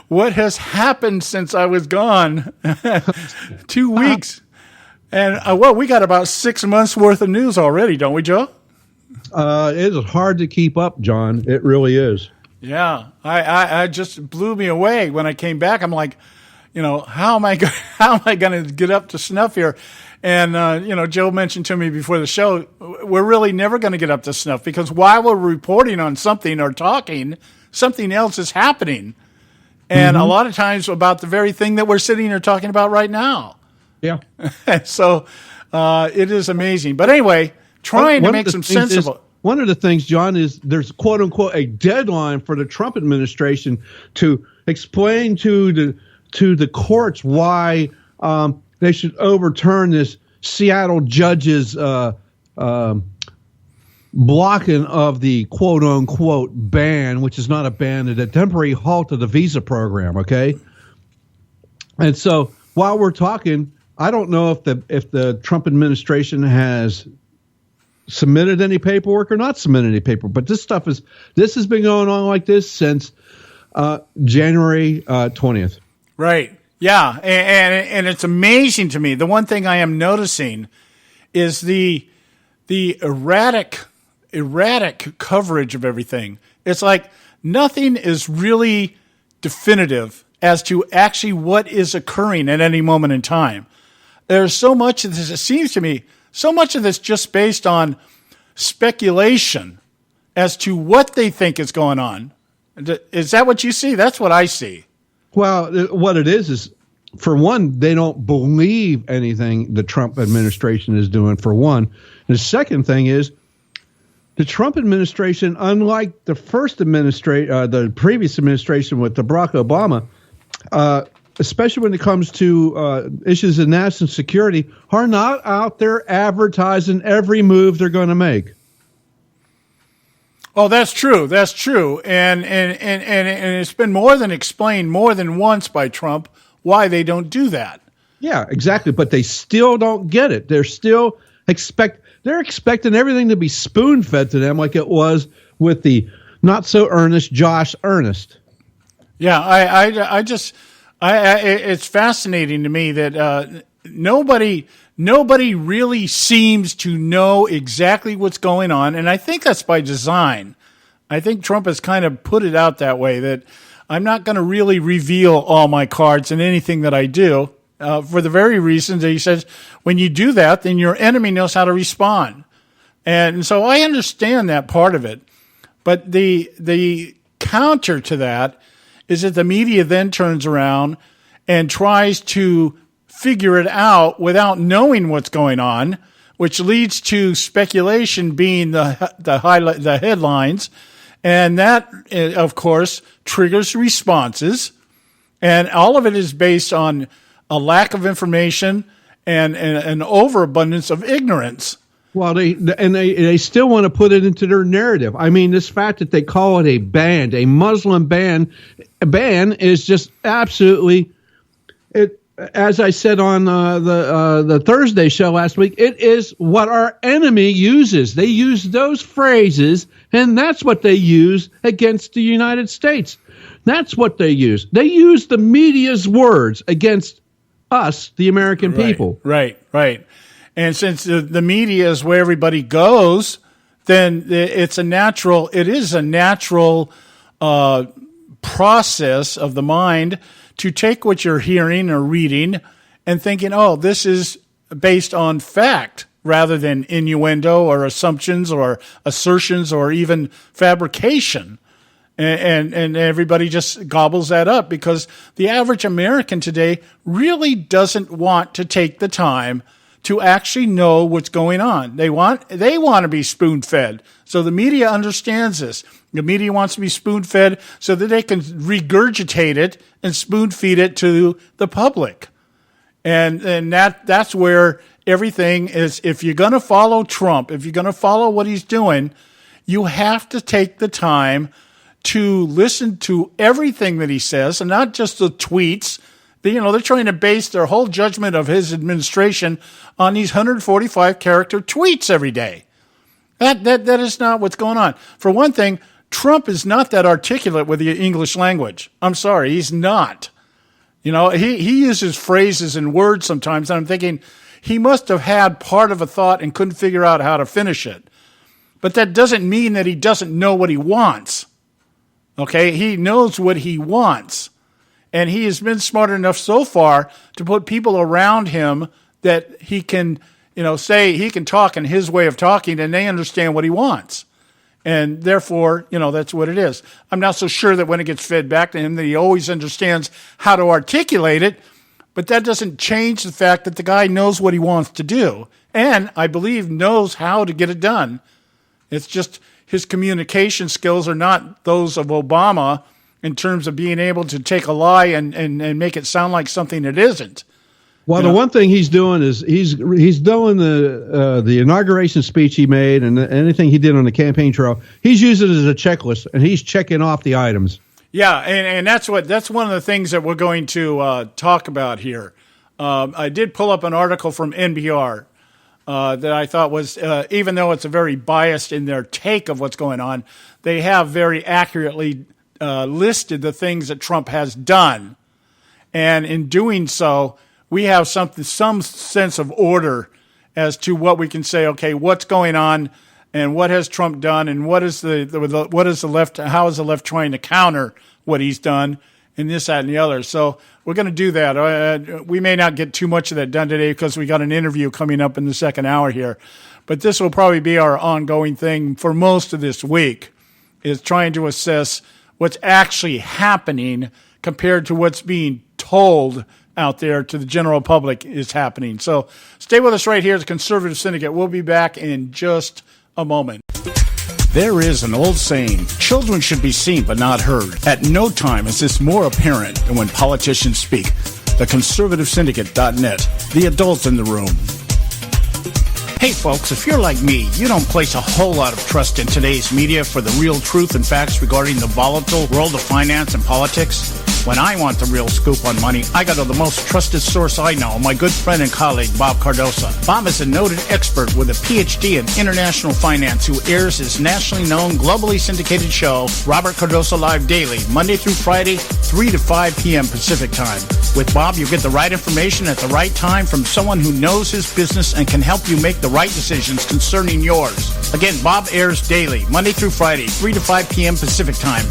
What has happened since I was gone? 2 weeks. And, we got about 6 months worth of news already, don't we, Joe? It is hard to keep up, John. It really is. Yeah. I just blew me away when I came back. I'm like, how am I going to get up to snuff here? And, Joe mentioned to me before the show, we're really never going to get up to snuff because while we're reporting on something or talking, something else is happening. And a lot of times about the very thing that we're sitting here talking about right now. Yeah. So it is amazing. But anyway, trying to make some sense of it. One of the things, John, is there's quote unquote a deadline for the Trump administration to explain to the courts why they should overturn this Seattle judge's blocking of the quote unquote ban, which is not a ban, it's a temporary halt of the visa program. Okay. And so while we're talking, I don't know if the Trump administration has submitted any paperwork or not submitted any paperwork, but this has been going on like this since January 20th. Right. Yeah. And it's amazing to me. The one thing I am noticing is the erratic coverage of everything. It's like nothing is really definitive as to actually what is occurring at any moment in time. There's so much of this, it seems to me, so much of this just based on speculation as to what they think is going on. Is that what you see? That's what I see. Well, what it is, for one, they don't believe anything the Trump administration is doing, for one. And the second thing is, the Trump administration, unlike the the previous administration with the Barack Obama, especially when it comes to issues of national security, are not out there advertising every move they're going to make. Oh, that's true. That's true. And it's been more than explained more than once by Trump why they don't do that. Yeah, exactly. But they still don't get it. They're still they're expecting everything to be spoon-fed to them like it was with the not-so-earnest Josh Earnest. Yeah, it's fascinating to me that nobody really seems to know exactly what's going on, and I think that's by design. I think Trump has kind of put it out that way, that I'm not going to really reveal all my cards in anything that I do, for the very reason that he says, when you do that, then your enemy knows how to respond. And so I understand that part of it. But the counter to that is that the media then turns around and tries to figure it out without knowing what's going on, which leads to speculation being the headlines. And that, of course, triggers responses. And all of it is based on a lack of information and an overabundance of ignorance. Well, they still want to put it into their narrative. I mean, this fact that they call it a ban, a Muslim ban is just absolutely it. As I said on the Thursday show last week, it is what our enemy uses. They use those phrases, and that's what they use against the United States. That's what they use. They use the media's words against us, the American people. Right. And since the media is where everybody goes, then it is a natural process of the mind to take what you're hearing or reading and thinking, oh, this is based on fact rather than innuendo or assumptions or assertions or even fabrication. And everybody just gobbles that up because the average American today really doesn't want to take the time to actually know what's going on. They want to be spoon-fed. So the media understands this. The media wants to be spoon-fed so that they can regurgitate it and spoon-feed it to the public. And that's where everything is. If you're going to follow Trump, if you're going to follow what he's doing, you have to take the time to listen to everything that he says and not just the tweets. They're trying to base their whole judgment of his administration on these 145-character tweets every day. That is not what's going on. For one thing, Trump is not that articulate with the English language. I'm sorry, he's not. He uses phrases and words sometimes, and I'm thinking he must have had part of a thought and couldn't figure out how to finish it. But that doesn't mean that he doesn't know what he wants. Okay? He knows what he wants. And he has been smart enough so far to put people around him that he can, say he can talk in his way of talking and they understand what he wants. And therefore, that's what it is. I'm not so sure that when it gets fed back to him that he always understands how to articulate it, but that doesn't change the fact that the guy knows what he wants to do. And I believe knows how to get it done. It's just his communication skills are not those of Obama in terms of being able to take a lie and make it sound like something it isn't. Well, the one thing he's doing is he's doing the inauguration speech he made and anything he did on the campaign trail. He's using it as a checklist, and he's checking off the items. Yeah, and that's one of the things that we're going to talk about here. I did pull up an article from NPR that I thought was, even though it's a very biased in their take of what's going on, they have very accurately listed the things that Trump has done. And in doing so, we have some sense of order as to what we can say, okay, what's going on and what has Trump done and what is the left, how is the left trying to counter what he's done and this, that, and the other. So we're going to do that. We may not get too much of that done today because we got an interview coming up in the second hour here. But this will probably be our ongoing thing for most of this week, is trying to assess what's actually happening compared to what's being told out there to the general public is happening. So stay with us right here at the Conservative Syndicate. We'll be back in just a moment. There is an old saying, children should be seen but not heard. At no time is this more apparent than when politicians speak. TheConservativeSyndicate.net, the adults in the room. Hey folks, if you're like me, you don't place a whole lot of trust in today's media for the real truth and facts regarding the volatile world of finance and politics. When I want the real scoop on money, I go to the most trusted source I know, my good friend and colleague, Bob Cardoso. Bob is a noted expert with a PhD in international finance who airs his nationally known, globally syndicated show, Robert Cardoso Live Daily, Monday through Friday, 3 to 5 p.m. Pacific Time. With Bob, you get the right information at the right time from someone who knows his business and can help you make the right decisions concerning yours. Again, Bob airs daily, Monday through Friday, 3 to 5 p.m. Pacific Time.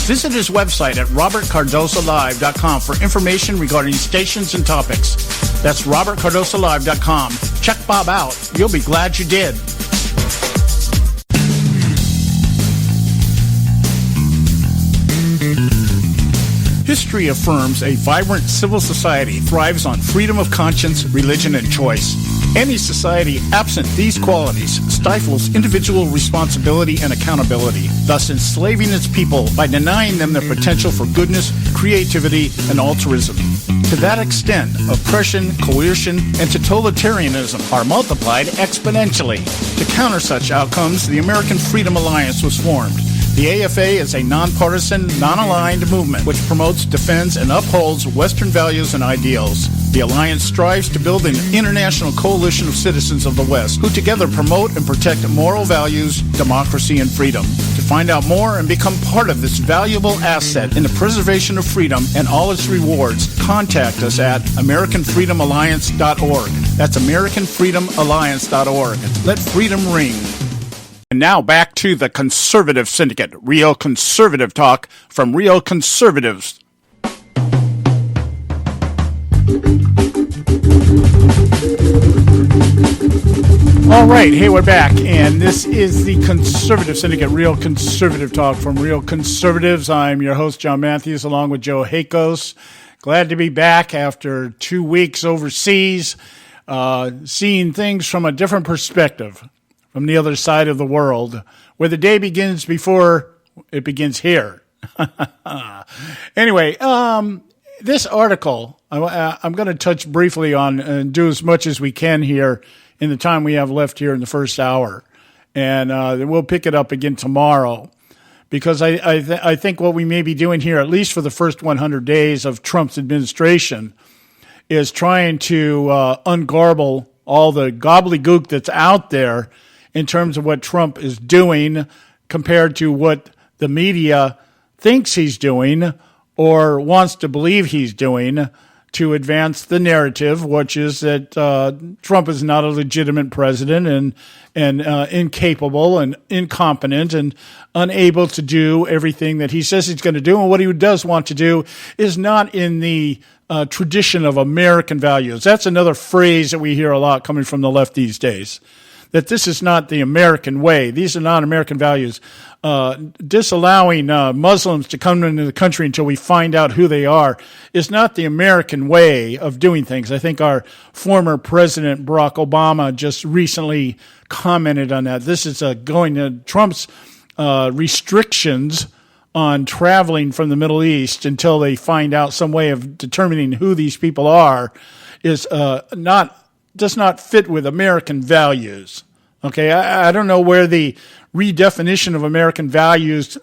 Visit his website at robertcardosolive.com for information regarding stations and topics. That's robertcardosolive.com. Check Bob out. You'll be glad you did. History affirms a vibrant civil society thrives on freedom of conscience, religion, and choice. Any society absent these qualities stifles individual responsibility and accountability, thus enslaving its people by denying them their potential for goodness, creativity, and altruism. To that extent, oppression, coercion, and totalitarianism are multiplied exponentially. To counter such outcomes, the American Freedom Alliance was formed. The AFA is a nonpartisan, non-aligned movement which promotes, defends, and upholds Western values and ideals. The Alliance strives to build an international coalition of citizens of the West who together promote and protect moral values, democracy, and freedom. To find out more and become part of this valuable asset in the preservation of freedom and all its rewards, contact us at AmericanFreedomAlliance.org. That's AmericanFreedomAlliance.org. Let freedom ring. And now back to the Conservative Syndicate, real conservative talk from real conservatives. All right, hey, we're back, and this is the Conservative Syndicate, real conservative talk from real conservatives. I'm your host, John Matthews, along with Joe Hakos. Glad to be back after 2 weeks overseas, seeing things from a different perspective, from the other side of the world, where the day begins before it begins here. Anyway, this article, I'm going to touch briefly on and do as much as we can here in the time we have left here in the first hour. And we'll pick it up again tomorrow, because I think what we may be doing here, at least for the first 100 days of Trump's administration, is trying to ungarble all the gobbledygook that's out there in terms of what Trump is doing compared to what the media thinks he's doing or wants to believe he's doing to advance the narrative, which is that Trump is not a legitimate president and incapable and incompetent and unable to do everything that he says he's going to do. And what he does want to do is not in the tradition of American values. That's another phrase that we hear a lot coming from the left these days, that this is not the American way. These are not American values. Disallowing Muslims to come into the country until we find out who they are is not the American way of doing things. I think our former President Barack Obama just recently commented on that. This is going to Trump's restrictions on traveling from the Middle East until they find out some way of determining who these people are is does not fit with American values. Okay, I don't know where the redefinition of American values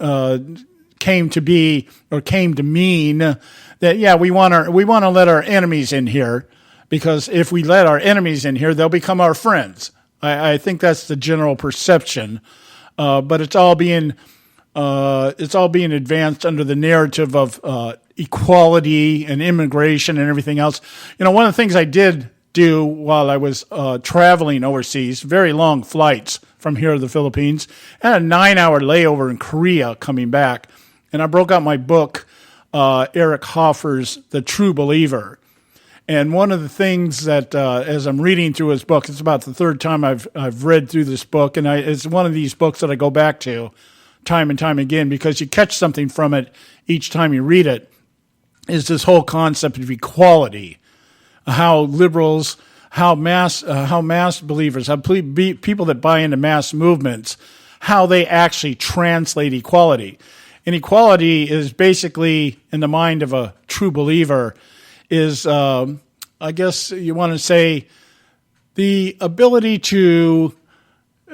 came to be or came to mean that, yeah, we want to let our enemies in here, because if we let our enemies in here, they'll become our friends. I think that's the general perception, but it's all being advanced under the narrative of equality and immigration and everything else. You know, one of the things I did do while I was traveling overseas, very long flights from here to the Philippines, and a 9-hour layover in Korea coming back. And I broke out my book, Eric Hoffer's The True Believer. And one of the things that, as I'm reading through his book, it's about the third time I've read through this book, and it's one of these books that I go back to time and time again, because you catch something from it each time you read it, is this whole concept of equality. How liberals, how mass believers, how people that buy into mass movements, how they actually translate equality. And equality is basically, in the mind of a true believer, is, I guess you want to say, the ability to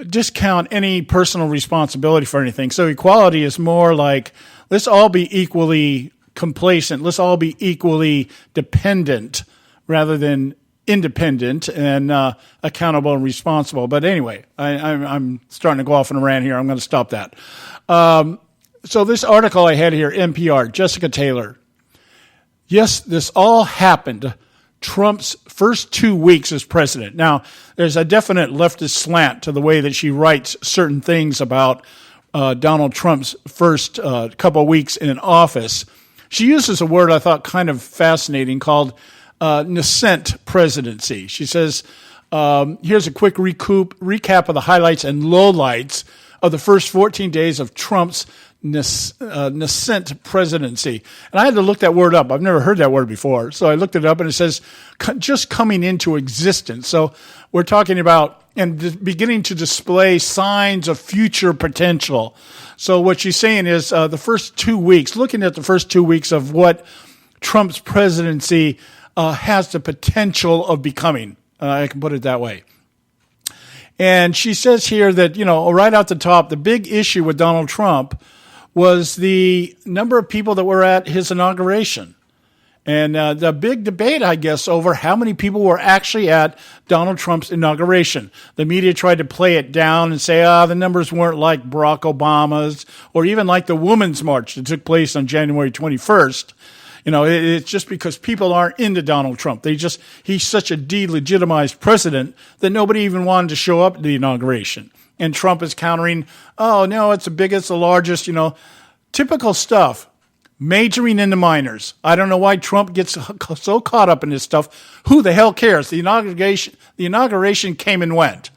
discount any personal responsibility for anything. So equality is more like, let's all be equally complacent. Let's all be equally dependent rather than independent and accountable and responsible. But anyway, I'm starting to go off on a rant here. I'm going to stop that. So this article I had here, NPR, Jessica Taylor. Yes, this all happened Trump's first 2 weeks as president. Now, there's a definite leftist slant to the way that she writes certain things about Donald Trump's first couple of weeks in office. She uses a word I thought kind of fascinating called nascent presidency. She says, here's a quick recap of the highlights and lowlights of the first 14 days of Trump's nascent presidency. And I had to look that word up. I've never heard that word before. So I looked it up, and it says just coming into existence. So we're talking about and beginning to display signs of future potential. So what she's saying is the first 2 weeks, looking at the first 2 weeks of what Trump's presidency has the potential of becoming. I can put it that way. And she says here that, right out the top, the big issue with Donald Trump was the number of people that were at his inauguration. And the big debate, I guess, over how many people were actually at Donald Trump's inauguration. The media tried to play it down and say, the numbers weren't like Barack Obama's or even like the Women's March that took place on January 21st. It's just because people aren't into Donald Trump. He's such a delegitimized president that nobody even wanted to show up at the inauguration. And Trump is countering, oh, no, it's the biggest, the largest, typical stuff. Majoring into minors. I don't know why Trump gets so caught up in this stuff. Who the hell cares? The inauguration came and went.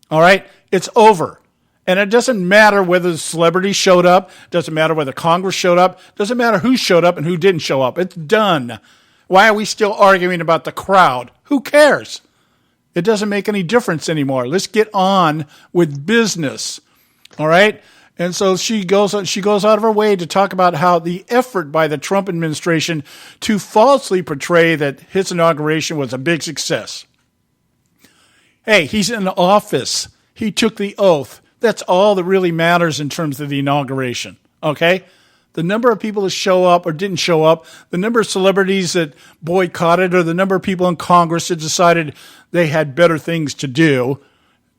All right? It's over. And it doesn't matter whether the celebrities showed up. Doesn't matter whether Congress showed up. Doesn't matter who showed up and who didn't show up. It's done. Why are we still arguing about the crowd? Who cares? It doesn't make any difference anymore. Let's get on with business. All right? And so she goes out of her way to talk about how the effort by the Trump administration to falsely portray that his inauguration was a big success. Hey, he's in office. He took the oath. That's all that really matters in terms of the inauguration. Okay? The number of people that show up or didn't show up, the number of celebrities that boycotted, or the number of people in Congress that decided they had better things to do,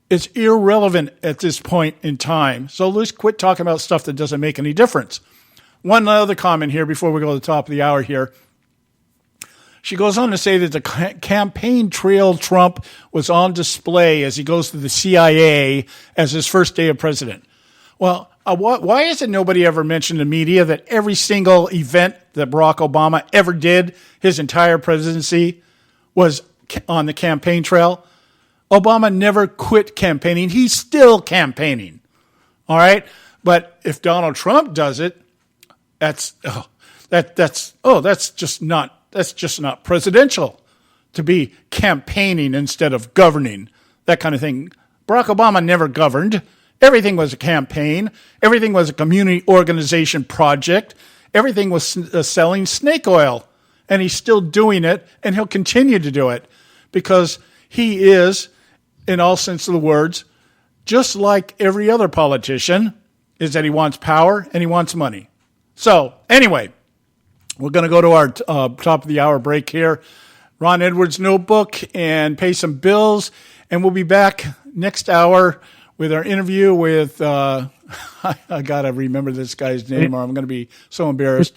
it's irrelevant at this point in time. So let's quit talking about stuff that doesn't make any difference. One other comment here before we go to the top of the hour here. She goes on to say that the campaign trail Trump was on display as he goes to the CIA as his first day of president. Well, why hasn't nobody ever mentioned in the media that every single event that Barack Obama ever did, his entire presidency, was on the campaign trail? Obama never quit campaigning. He's still campaigning. All right? But if Donald Trump does it, that's just not presidential to be campaigning instead of governing, that kind of thing. Barack Obama never governed. Everything was a campaign. Everything was a community organization project. Everything was selling snake oil. And he's still doing it, and he'll continue to do it because he is, in all sense of the words, just like every other politician, is that he wants power and he wants money. So, anyway, we're going to go to our top of the hour break here. Ron Edwards' notebook and pay some bills. And we'll be back next hour with our interview with, I got to remember this guy's name or I'm going to be so embarrassed.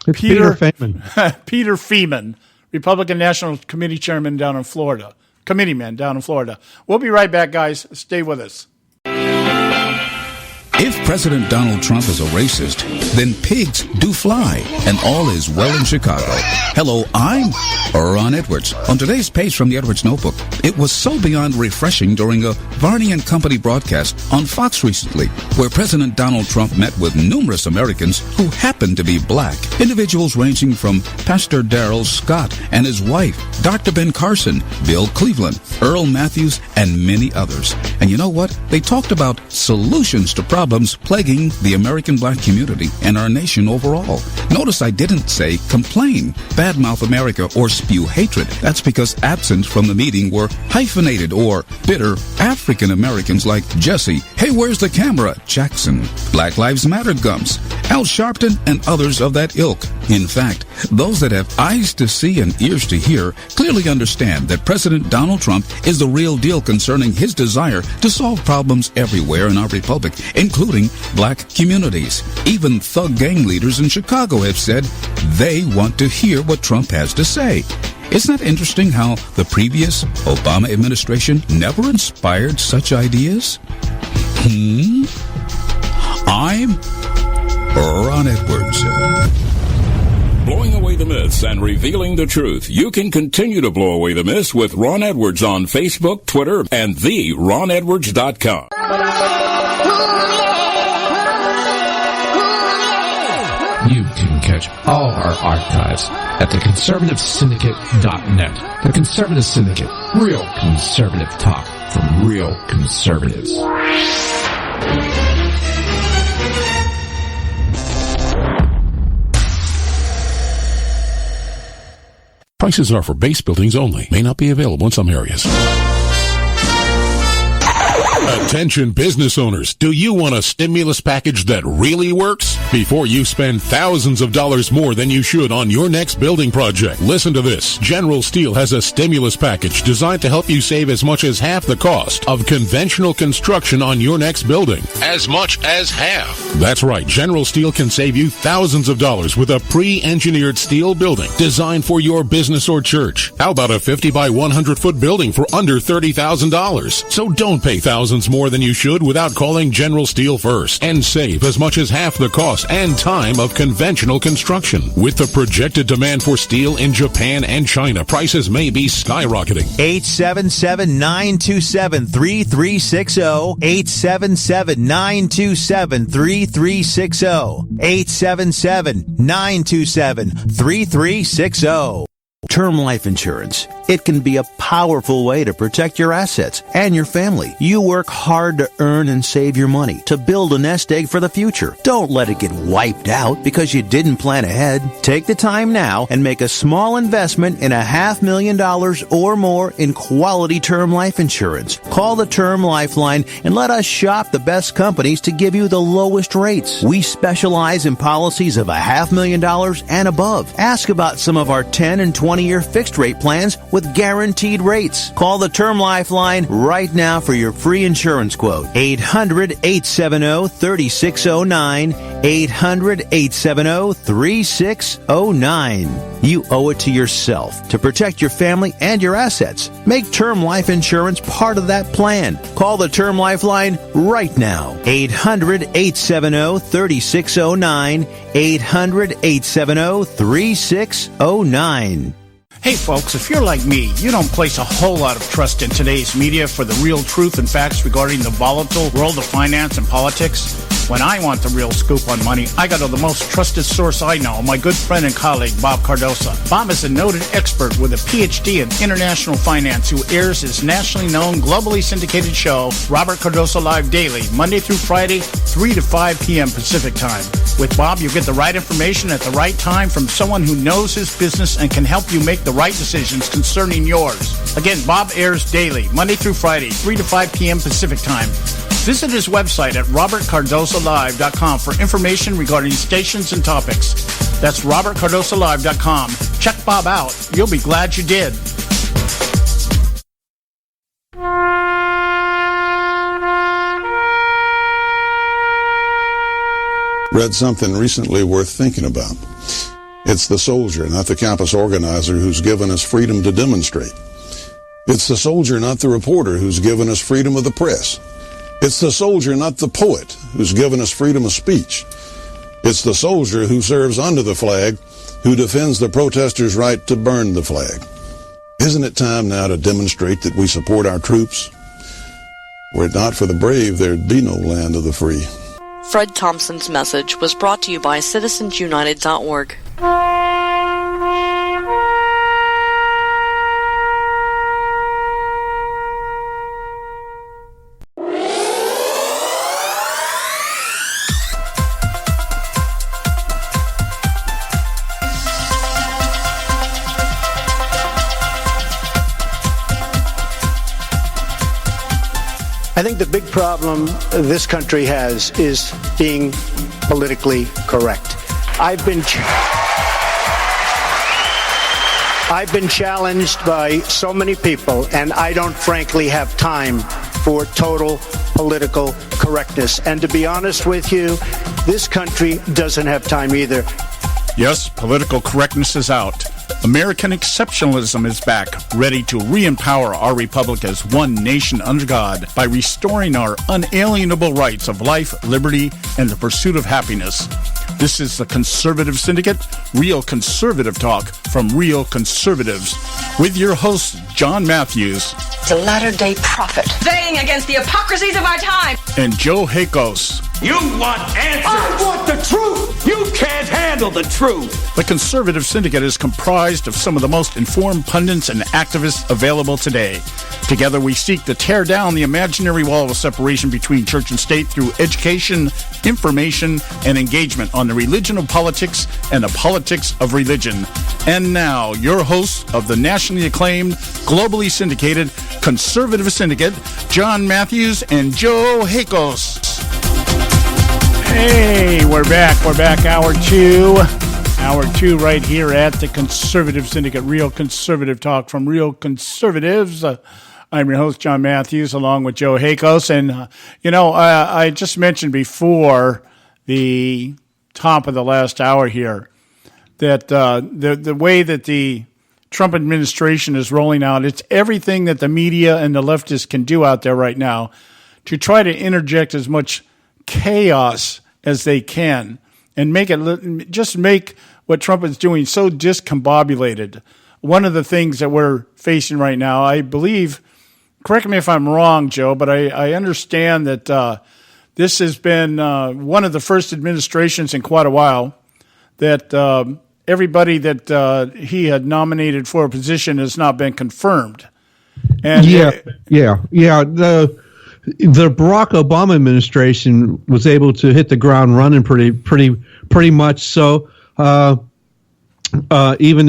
It's Peter Feynman. Peter Feynman, Republican National Committee Chairman down in Florida. Committeeman down in Florida. We'll be right back, guys. Stay with us. If President Donald Trump is a racist, then pigs do fly, and all is well in Chicago. Hello, I'm Ron Edwards. On today's page from the Edwards Notebook, it was so beyond refreshing during a Varney and Company broadcast on Fox recently, where President Donald Trump met with numerous Americans who happened to be black, individuals ranging from Pastor Darrell Scott and his wife, Dr. Ben Carson, Bill Cleveland, Earl Matthews, and many others. And you know what? They talked about solutions to problems plaguing the American black community and our nation overall. Notice I didn't say complain, badmouth America, or spew hatred. That's because absent from the meeting were hyphenated or bitter African Americans like Jesse, hey, where's the camera, Jackson, Black Lives Matter Gumps, Al Sharpton, and others of that ilk. In fact, those that have eyes to see and ears to hear clearly understand that President Donald Trump is the real deal concerning his desire to solve problems everywhere in our republic, including black communities. Even thug gang leaders in Chicago have said they want to hear what Trump has to say. Isn't that interesting how the previous Obama administration never inspired such ideas? I'm Ron Edwards. Blowing away the myths and revealing the truth. You can continue to blow away the myths with Ron Edwards on Facebook, Twitter, and theronedwards.com. You can catch all our archives at theconservativesyndicate.net. The Conservative Syndicate. Real conservative talk from real conservatives. Prices are for base buildings only. May not be available in some areas. Attention business owners, do you want a stimulus package that really works? Before you spend thousands of dollars more than you should on your next building project, listen to this. General Steel has a stimulus package designed to help you save as much as half the cost of conventional construction on your next building. As much as half. That's right, General Steel can save you thousands of dollars with a pre-engineered steel building designed for your business or church. How about a 50 by 100 foot building for under $30,000? So don't pay thousands more than you should without calling General Steel first and save as much as half the cost and time of conventional construction. With the projected demand for steel in Japan and China, prices may be skyrocketing. 877-927-3360. 877-927-3360. 877-927-3360. Term life insurance. It can be a powerful way to protect your assets and your family. You work hard to earn and save your money to build a nest egg for the future. Don't let it get wiped out because you didn't plan ahead. Take the time now and make a small investment in $500,000 or more in quality term life insurance. Call the Term Lifeline and let us shop the best companies to give you the lowest rates. We specialize in policies of $500,000 and above. Ask about some of our 10 and 20-year fixed rate plans with guaranteed rates. Call the Term Lifeline right now for your free insurance quote. 800-870-3609. 800-870-3609. You owe it to yourself to protect your family and your assets. Make term life insurance part of that plan. Call the Term Lifeline right now. 800-870-3609. 800-870-3609. Hey folks, if you're like me, you don't place a whole lot of trust in today's media for the real truth and facts regarding the volatile world of finance and politics. When I want the real scoop on money, I go to the most trusted source I know, my good friend and colleague, Bob Cardoso. Bob is a noted expert with a PhD in international finance who airs his nationally known, globally syndicated show, Robert Cardoso Live Daily, Monday through Friday, 3 to 5 p.m. Pacific Time. With Bob, you get the right information at the right time from someone who knows his business and can help you make the right decisions concerning yours. Again, Bob airs daily, Monday through Friday, 3 to 5 p.m. Pacific Time. Visit his website at robertcardosolive.com for information regarding stations and topics. That's robertcardosolive.com. Check Bob out. You'll be glad you did. Read something recently worth thinking about. It's the soldier, not the campus organizer, who's given us freedom to demonstrate. It's the soldier, not the reporter, who's given us freedom of the press. It's the soldier, not the poet, who's given us freedom of speech. It's the soldier who serves under the flag, who defends the protesters' right to burn the flag. Isn't it time now to demonstrate that we support our troops? Were it not for the brave, there'd be no land of the free. Fred Thompson's message was brought to you by citizensunited.org. I think the big problem this country has is being politically correct. I've been challenged by so many people, and I don't frankly have time for total political correctness. And to be honest with you, this country doesn't have time either. Yes, political correctness is out. American exceptionalism is back, ready to re-empower our republic as one nation under God by restoring our unalienable rights of life, liberty, and the pursuit of happiness. This is the Conservative Syndicate, real conservative talk from real conservatives, with your host, John Matthews. It's a latter-day prophet, saying against the hypocrisies of our time. And Joe Hakos. You want answers! I want the truth! You can't handle the truth! The Conservative Syndicate is comprised of some of the most informed pundits and activists available today. Together we seek to tear down the imaginary wall of separation between church and state through education, information, and engagement on the religion of politics and the politics of religion. And now, your hosts of the nationally acclaimed, globally syndicated Conservative Syndicate, John Matthews and Joe Hakos. Hey, we're back. We're back, hour two. Hour two right here at the Conservative Syndicate, real conservative talk from real conservatives. I'm your host, John Matthews, along with Joe Hakos. And, I just mentioned before the top of the last hour here that the way that the Trump administration is rolling out, it's everything that the media and the leftists can do out there right now to try to interject as much chaos as they can and make what Trump is doing so discombobulated. One of the things that we're facing right now, I believe, correct me if I'm wrong, Joe, but I understand that this has been one of the first administrations in quite a while that everybody that he had nominated for a position has not been confirmed. And The Barack Obama administration was able to hit the ground running pretty much so. Even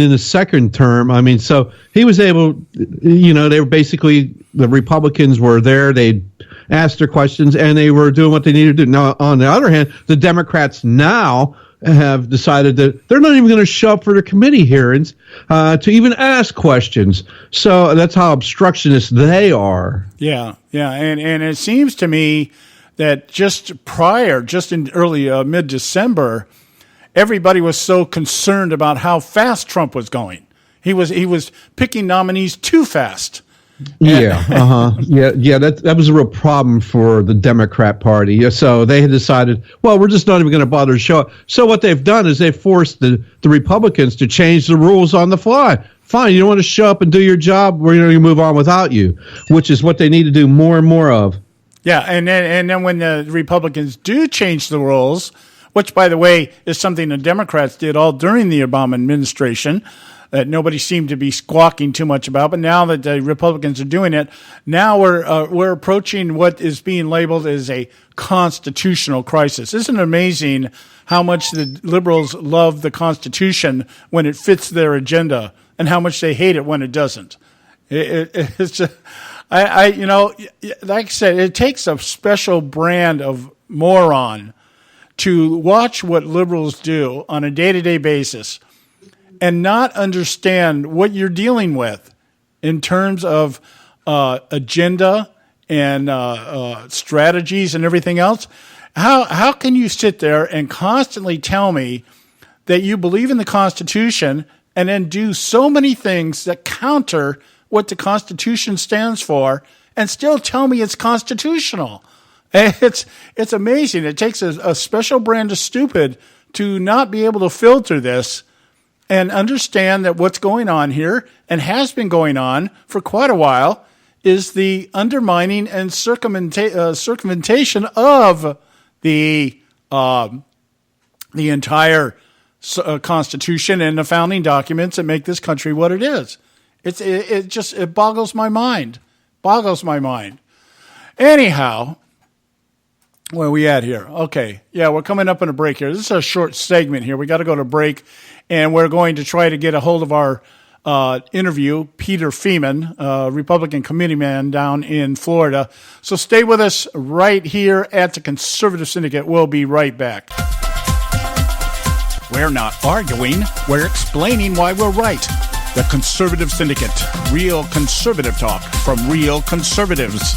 in the second term, I mean, so he was able. They were basically, the Republicans were there. They asked their questions and they were doing what they needed to do. Now, on the other hand, the Democrats now have decided that they're not even going to show up for the committee hearings to even ask questions. So that's how obstructionist they are. Yeah. And it seems to me that just in early mid-December, everybody was so concerned about how fast Trump was going. He was picking nominees too fast. Yeah, that was a real problem for the Democrat Party. So they had decided, well, we're just not even going to bother to show up. So what they've done is they've forced the Republicans to change the rules on the fly. Fine, you don't want to show up and do your job, we're going to move on without you, which is what they need to do more and more of. Yeah, and then when the Republicans do change the rules, which, by the way, is something the Democrats did all during the Obama administration, that nobody seemed to be squawking too much about. But now that the Republicans are doing it, now we're approaching what is being labeled as a constitutional crisis. Isn't it amazing how much the liberals love the Constitution when it fits their agenda and how much they hate it when it doesn't? It's just, like I said, it takes a special brand of moron to watch what liberals do on a day-to-day basis and not understand what you're dealing with in terms of agenda and strategies and everything else. How can you sit there and constantly tell me that you believe in the Constitution and then do so many things that counter what the Constitution stands for and still tell me it's constitutional? It's amazing. It takes a special brand of stupid to not be able to filter this and understand that what's going on here and has been going on for quite a while is the undermining and circumventation of the entire Constitution and the founding documents that make this country what it is. It boggles my mind. Anyhow, where are we at here? Okay. Yeah, we're coming up on a break here. This is a short segment here. We got to go to break, and we're going to try to get a hold of our interview Peter Feeman, Republican committeeman down in Florida. So stay with us right here at the Conservative Syndicate. We'll be right back. We're not arguing, we're explaining why we're right. The Conservative Syndicate, real conservative talk from real conservatives.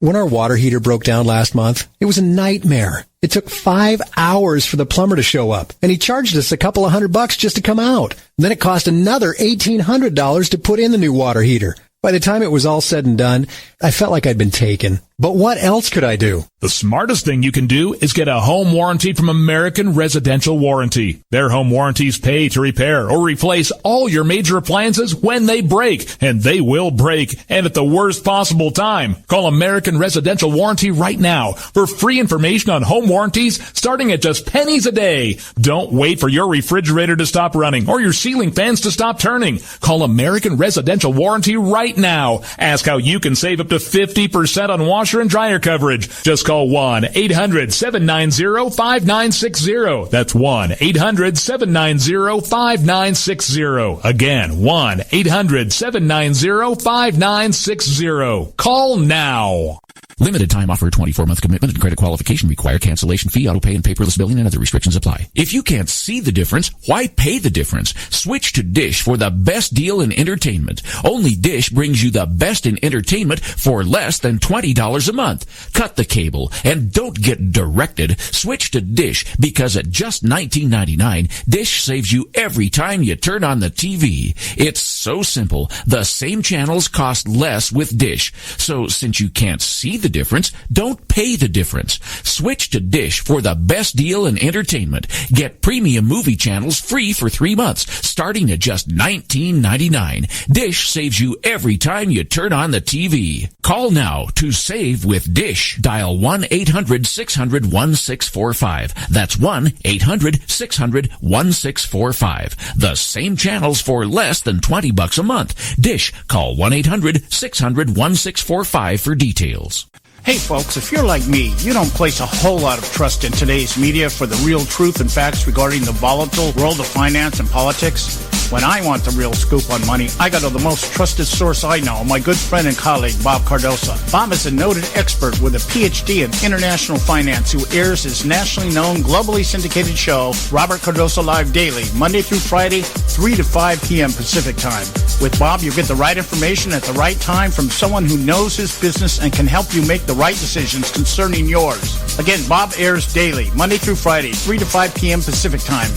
When our water heater broke down last month, it was a nightmare. It took 5 hours for the plumber to show up, and he charged us a couple of $100 just to come out. Then it cost another $1,800 to put in the new water heater. By the time it was all said and done, I felt like I'd been taken. But what else could I do? The smartest thing you can do is get a home warranty from American Residential Warranty. Their home warranties pay to repair or replace all your major appliances when they break, and they will break, and at the worst possible time. Call American Residential Warranty right now for free information on home warranties starting at just pennies a day. Don't wait for your refrigerator to stop running or your ceiling fans to stop turning. Call American Residential Warranty right now. Ask how you can save up to 50% on washer and dryer coverage. Just call 1-800-790-5960. That's 1-800-790-5960. Again, 1-800-790-5960. Call now. Limited time offer, 24-month commitment and credit qualification require cancellation fee, auto pay, and paperless billing and other restrictions apply. If you can't see the difference, why pay the difference? Switch to Dish for the best deal in entertainment. Only Dish brings you the best in entertainment for less than $20 a month. Cut the cable and don't get directed. Switch to Dish because at just $19.99, Dish saves you every time you turn on the TV. It's so simple. The same channels cost less with Dish. So since you can't see the difference, don't pay the difference. Switch to Dish for the best deal in entertainment. Get premium movie channels free for 3 months, starting at just $19.99. Dish saves you every time you turn on the TV. Call now to save with Dish. Dial 1-800-600-1645. That's 1-800-600-1645. The same channels for less than $20 a month. Dish. Call 1-800-600-1645 for details. Hey folks, if you're like me, you don't place a whole lot of trust in today's media for the real truth and facts regarding the volatile world of finance and politics. When I want the real scoop on money, I go to the most trusted source I know, my good friend and colleague, Bob Cardoso. Bob is a noted expert with a PhD in international finance who airs his nationally known, globally syndicated show, Robert Cardoso Live Daily, Monday through Friday, 3 to 5 p.m. Pacific Time. With Bob, you get the right information at the right time from someone who knows his business and can help you make the right decisions concerning yours. Again, Bob airs daily, Monday through Friday, 3 to 5 p.m. Pacific Time.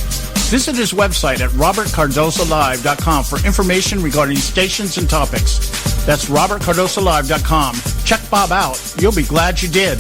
Visit his website at robertcardosolive.com for information regarding stations and topics. That's robertcardosolive.com. Check Bob out. You'll be glad you did.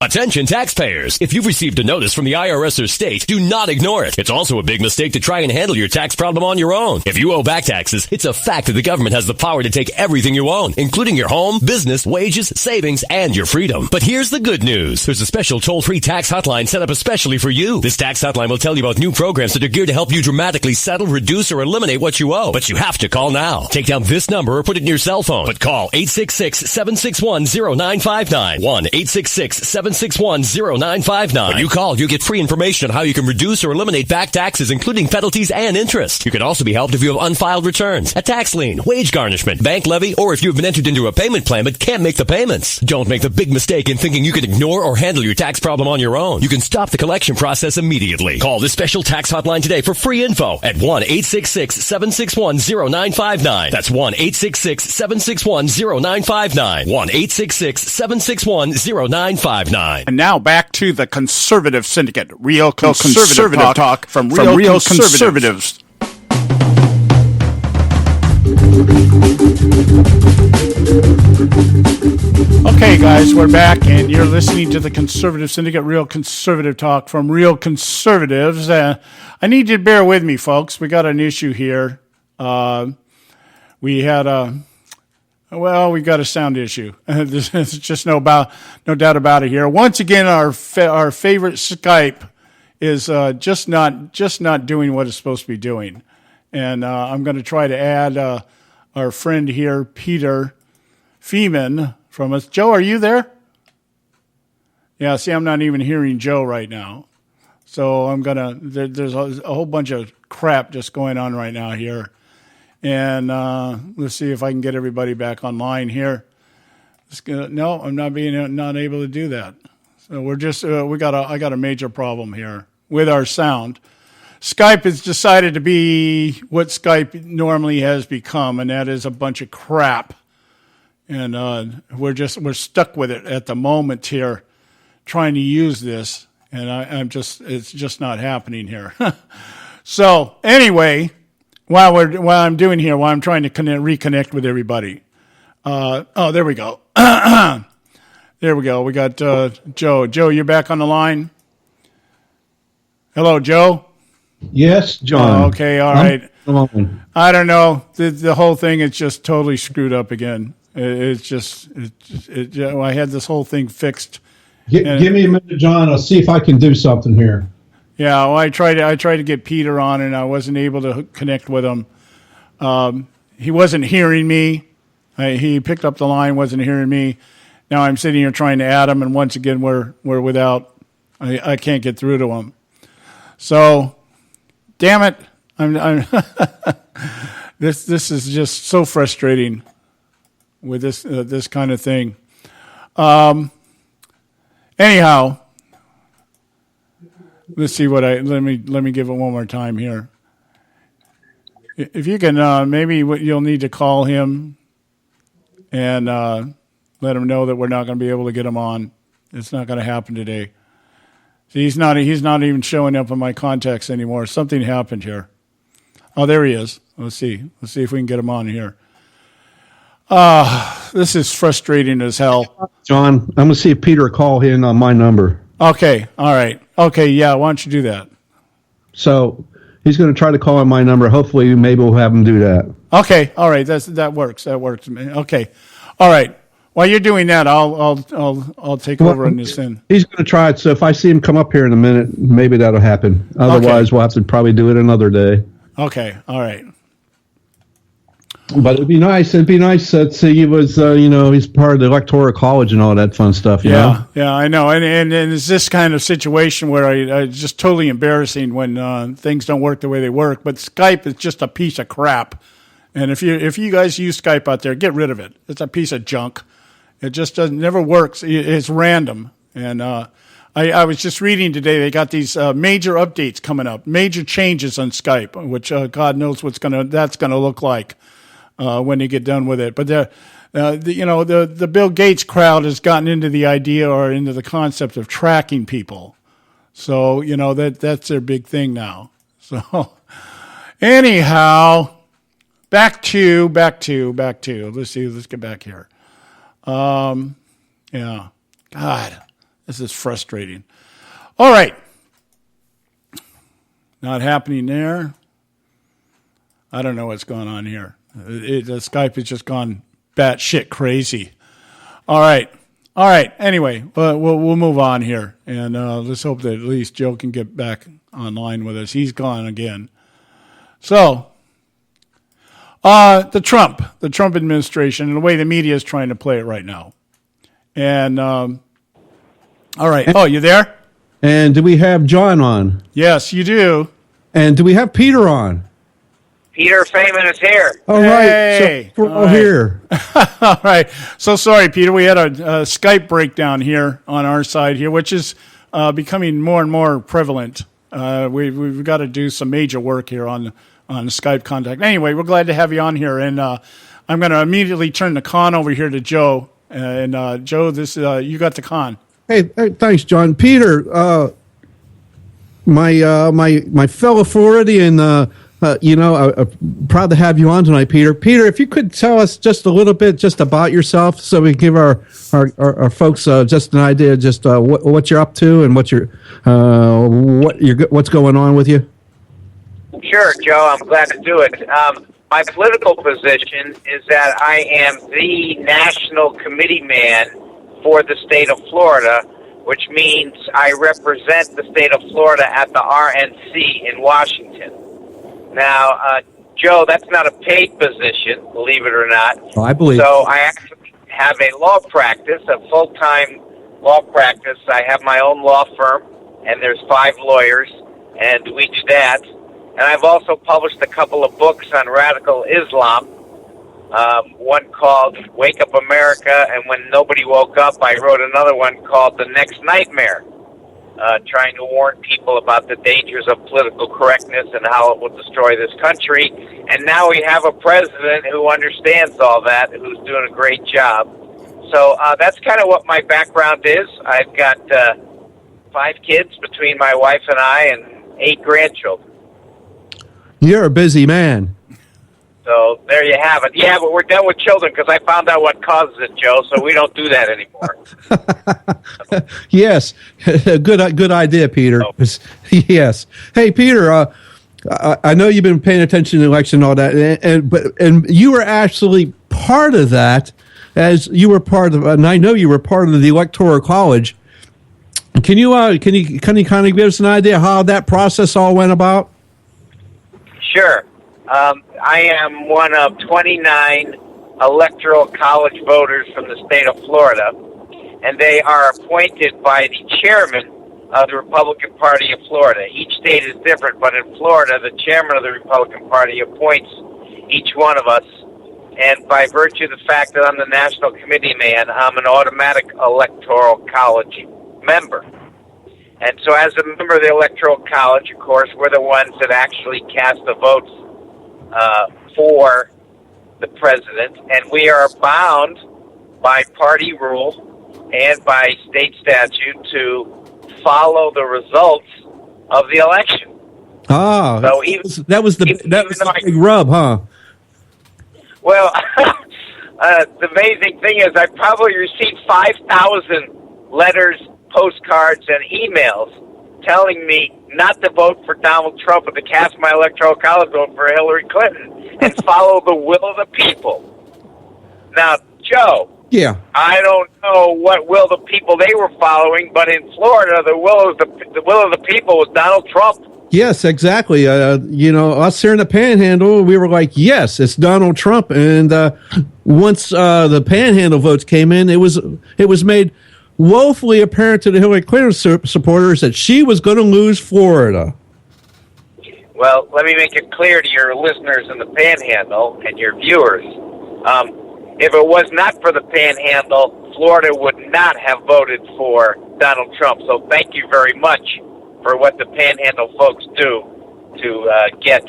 Attention taxpayers. If you've received a notice from the IRS or state, do not ignore it. It's also a big mistake to try and handle your tax problem on your own. If you owe back taxes, it's a fact that the government has the power to take everything you own, including your home, business, wages, savings, and your freedom. But here's the good news. There's a special toll-free tax hotline set up especially for you. This tax hotline will tell you about new programs that are geared to help you dramatically settle, reduce, or eliminate what you owe. But you have to call now. Take down this number or put it in your cell phone. But call 866-761-0959. 1-866-761-0959. When you call, you get free information on how you can reduce or eliminate back taxes, including penalties and interest. You can also be helped if you have unfiled returns, a tax lien, wage garnishment, bank levy, or if you've been entered into a payment plan but can't make the payments. Don't make the big mistake in thinking you can ignore or handle your tax problem on your own. You can stop the collection process immediately. Call this special tax hotline today for free info at 1-866-761-0959. That's 1-866-761-0959. 1-866-761-0959. And now back to the Conservative Syndicate, real conservative talk from real conservatives. Okay, guys, we're back, and you're listening to the Conservative Syndicate, real conservative talk from real conservatives. I need you to bear with me, folks. We got an issue here. We got a sound issue. There's just no doubt about it here. Once again, our favorite Skype is just not doing what it's supposed to be doing, and I'm going to try to add our friend here, Peter Feeman, from us. Joe, are you there? Yeah. See, I'm not even hearing Joe right now, So I'm gonna. There's a whole bunch of crap just going on right now here, and let's see if I can get everybody back online here. No, I'm not able to do that. So we're just I got a major problem here with our sound. Skype has decided to be what Skype normally has become, and that is a bunch of crap. And we're stuck with it at the moment here, trying to use this, and it's just not happening here. So anyway, while I'm trying to reconnect with everybody. There we go. There we go. We got Joe. Joe, you're back on the line. Hello, Joe. Yes, John. Okay, all right. I don't know. The whole thing is just totally screwed up again. I had this whole thing fixed. Give me a minute, John. I'll see if I can do something here. Yeah, well, I tried to get Peter on, and I wasn't able to connect with him. He wasn't hearing me. He picked up the line, wasn't hearing me. Now I'm sitting here trying to add him, and once again we're without. I can't get through to him. So, damn it! I'm this is just so frustrating with this kind of thing. Anyhow, let's see what let me give it one more time here. If you can, maybe you'll need to call him and let him know that we're not going to be able to get him on. It's not going to happen today. See, he's not even showing up in my contacts anymore. Something happened here. Oh, there he is. Let's see if we can get him on here. This is frustrating as hell. John, I'm going to see if Peter will call in on my number. Okay, all right. Okay, yeah, why don't you do that? So he's going to try to call on my number. Hopefully, maybe we'll have him do that. Okay, all right. That works. That works. Okay, all right. While you're doing that, I'll take over on this end. He's going to try it. So if I see him come up here in a minute, maybe that'll happen. Otherwise, we'll have to probably do it another day. Okay, all right. But it'd be nice. To see he was, he's part of the Electoral College and all that fun stuff. Yeah, I know. And it's this kind of situation where it's just totally embarrassing when things don't work the way they work. But Skype is just a piece of crap. And if you guys use Skype out there, get rid of it. It's a piece of junk. It just never works. It's random. And I was just reading today, they got these major updates coming up, major changes on Skype, which God knows that's gonna look like when you get done with it. But the Bill Gates crowd has gotten into the idea or into the concept of tracking people. So that's their big thing now. So anyhow. Back to. Let's see. Let's get back here. Yeah. God, this is frustrating. All right. Not happening there. I don't know what's going on here. The Skype has just gone batshit crazy. All right. Anyway, we'll move on here, and let's hope that at least Joe can get back online with us. He's gone again. So. The Trump administration and the way the media is trying to play it right now. And, all right. Oh, you there? And do we have John on? Yes, you do. And do we have Peter on? Peter Feynman is here. All right. So we're all here. All right. So sorry, Peter. We had a Skype breakdown here on our side here, which is becoming more and more prevalent. We've got to do some major work here on Skype contact. Anyway, we're glad to have you on here, and I'm going to immediately turn the con over here to Joe. And Joe, you got the con. Hey, thanks, John. Peter, my fellow Floridian, I'm proud to have you on tonight, Peter. Peter, if you could tell us just a little bit just about yourself, so we can give our folks just an idea, just what you're up to and what's going on with you. Sure, Joe. I'm glad to do it. My political position is that I am the national committee man for the state of Florida, which means I represent the state of Florida at the RNC in Washington. Now, Joe, that's not a paid position, believe it or not. Oh, I believe. So I actually have a law practice, a full-time law practice. I have my own law firm, and there's 5 lawyers, and we do that. And I've also published a couple of books on radical Islam. One called Wake Up America, and When Nobody Woke Up, I wrote another one called The Next Nightmare, trying to warn people about the dangers of political correctness and how it will destroy this country. And now we have a president who understands all that, who's doing a great job. So that's kind of what my background is. I've got 5 kids between my wife and I, and 8 grandchildren. You're a busy man. So there you have it. Yeah, but we're done with children because I found out what causes it, Joe, so we don't do that anymore. Yes, good idea, Peter. Oh. Yes. Hey, Peter, I know you've been paying attention to the election and all that, and you were actually part of that, as you were part of, and I know you were part of the Electoral College. Can you kind of give us an idea how that process all went about? Sure. I am one of 29 Electoral College voters from the state of Florida, and they are appointed by the chairman of the Republican Party of Florida. Each state is different, but in Florida, the chairman of the Republican Party appoints each one of us, and by virtue of the fact that I'm the national committee man, I'm an automatic Electoral College member. And so as a member of the Electoral College, of course, we're the ones that actually cast the votes for the president, and we are bound by party rule and by state statute to follow the results of the election. Ah, so that was the big rub, huh? Well, the amazing thing is I probably received 5,000 letters, postcards, and emails telling me not to vote for Donald Trump, but to cast my Electoral College vote for Hillary Clinton and follow the will of the people. Now, Joe, yeah, I don't know what will the people they were following, but in Florida, the will of the people was Donald Trump. Yes, exactly. Us here in the Panhandle, we were like, yes, it's Donald Trump. And once the Panhandle votes came in, it was made woefully apparent to the Hillary Clinton supporters that she was going to lose Florida. Well, let me make it clear to your listeners in the Panhandle and your viewers. If it was not for the Panhandle, Florida would not have voted for Donald Trump. So thank you very much for what the Panhandle folks do to get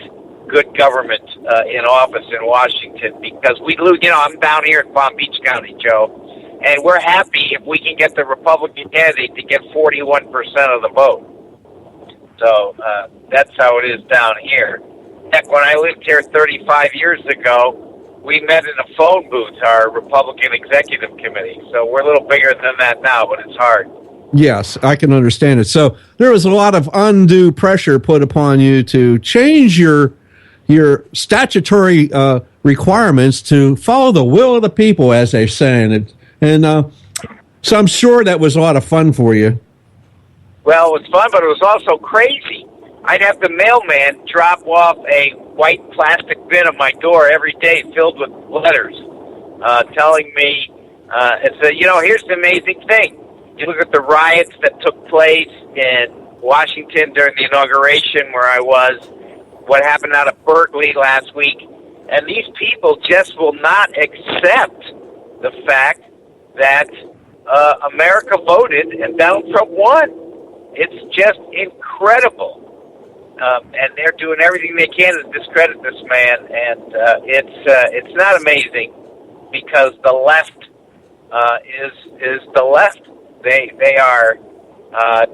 good government in office in Washington, because we lose. I'm down here in Palm Beach County, Joe. And we're happy if we can get the Republican candidate to get 41% of the vote. So that's how it is down here. Heck, when I lived here 35 years ago, we met in a phone booth, our Republican Executive Committee. So we're a little bigger than that now, but it's hard. Yes, I can understand it. So there was a lot of undue pressure put upon you to change your statutory requirements to follow the will of the people, as they're saying. And so I'm sure that was a lot of fun for you. Well, it was fun, but it was also crazy. I'd have the mailman drop off a white plastic bin at my door every day filled with letters telling me, here's the amazing thing. You look at the riots that took place in Washington during the inauguration where I was, what happened out of Berkeley last week, and these people just will not accept the fact that America voted and Donald Trump won. It's just incredible. And they're doing everything they can to discredit this man, and it's not amazing because the left is the left. They are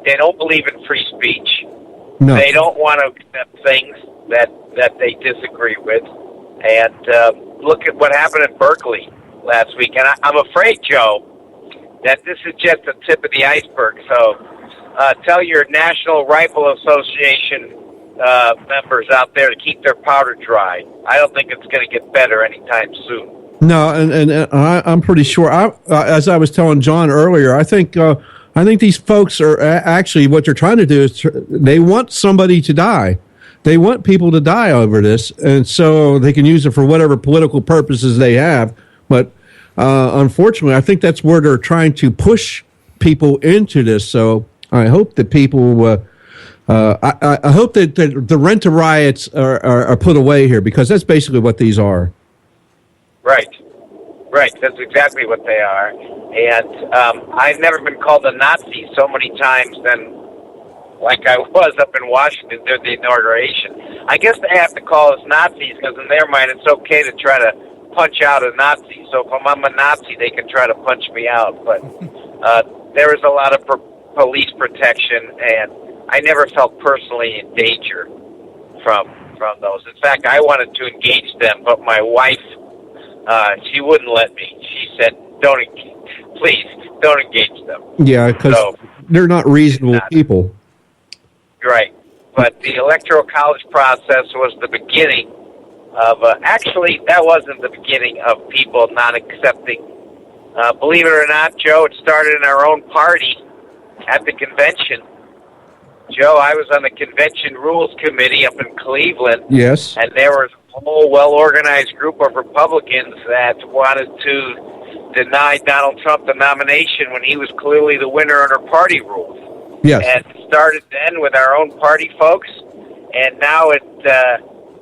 they don't believe in free speech. No. They don't want to accept things that they disagree with. And look at what happened in Berkeley last week. And I'm afraid, Joe, that this is just the tip of the iceberg. So tell your National Rifle Association members out there to keep their powder dry. I don't think it's going to get better anytime soon. No, and I'm pretty sure. As I was telling John earlier, I think these folks are actually what they're trying to do is they want somebody to die. They want people to die over this, and so they can use it for whatever political purposes they have. But unfortunately, I think that's where they're trying to push people into this. So I hope that people. I hope that the rent a riots are put away here, because that's basically what these are. Right. That's exactly what they are. And I've never been called a Nazi so many times than like I was up in Washington during the inauguration. I guess they have to call us Nazis because in their mind it's okay to try to punch out a Nazi. So if I'm a Nazi, they can try to punch me out. But there is a lot of police protection, and I never felt personally in danger from those. In fact, I wanted to engage them, but my wife, she wouldn't let me. She said, please, don't engage them. Yeah, because they're not reasonable people. Right. But the Electoral College process was the beginning of, actually, that wasn't the beginning of people not accepting. Believe it or not, Joe, it started in our own party at the convention. Joe, I was on the convention rules committee up in Cleveland. Yes. And there was a whole well-organized group of Republicans that wanted to deny Donald Trump the nomination when he was clearly the winner under party rules. Yes. And it started then with our own party folks, and now it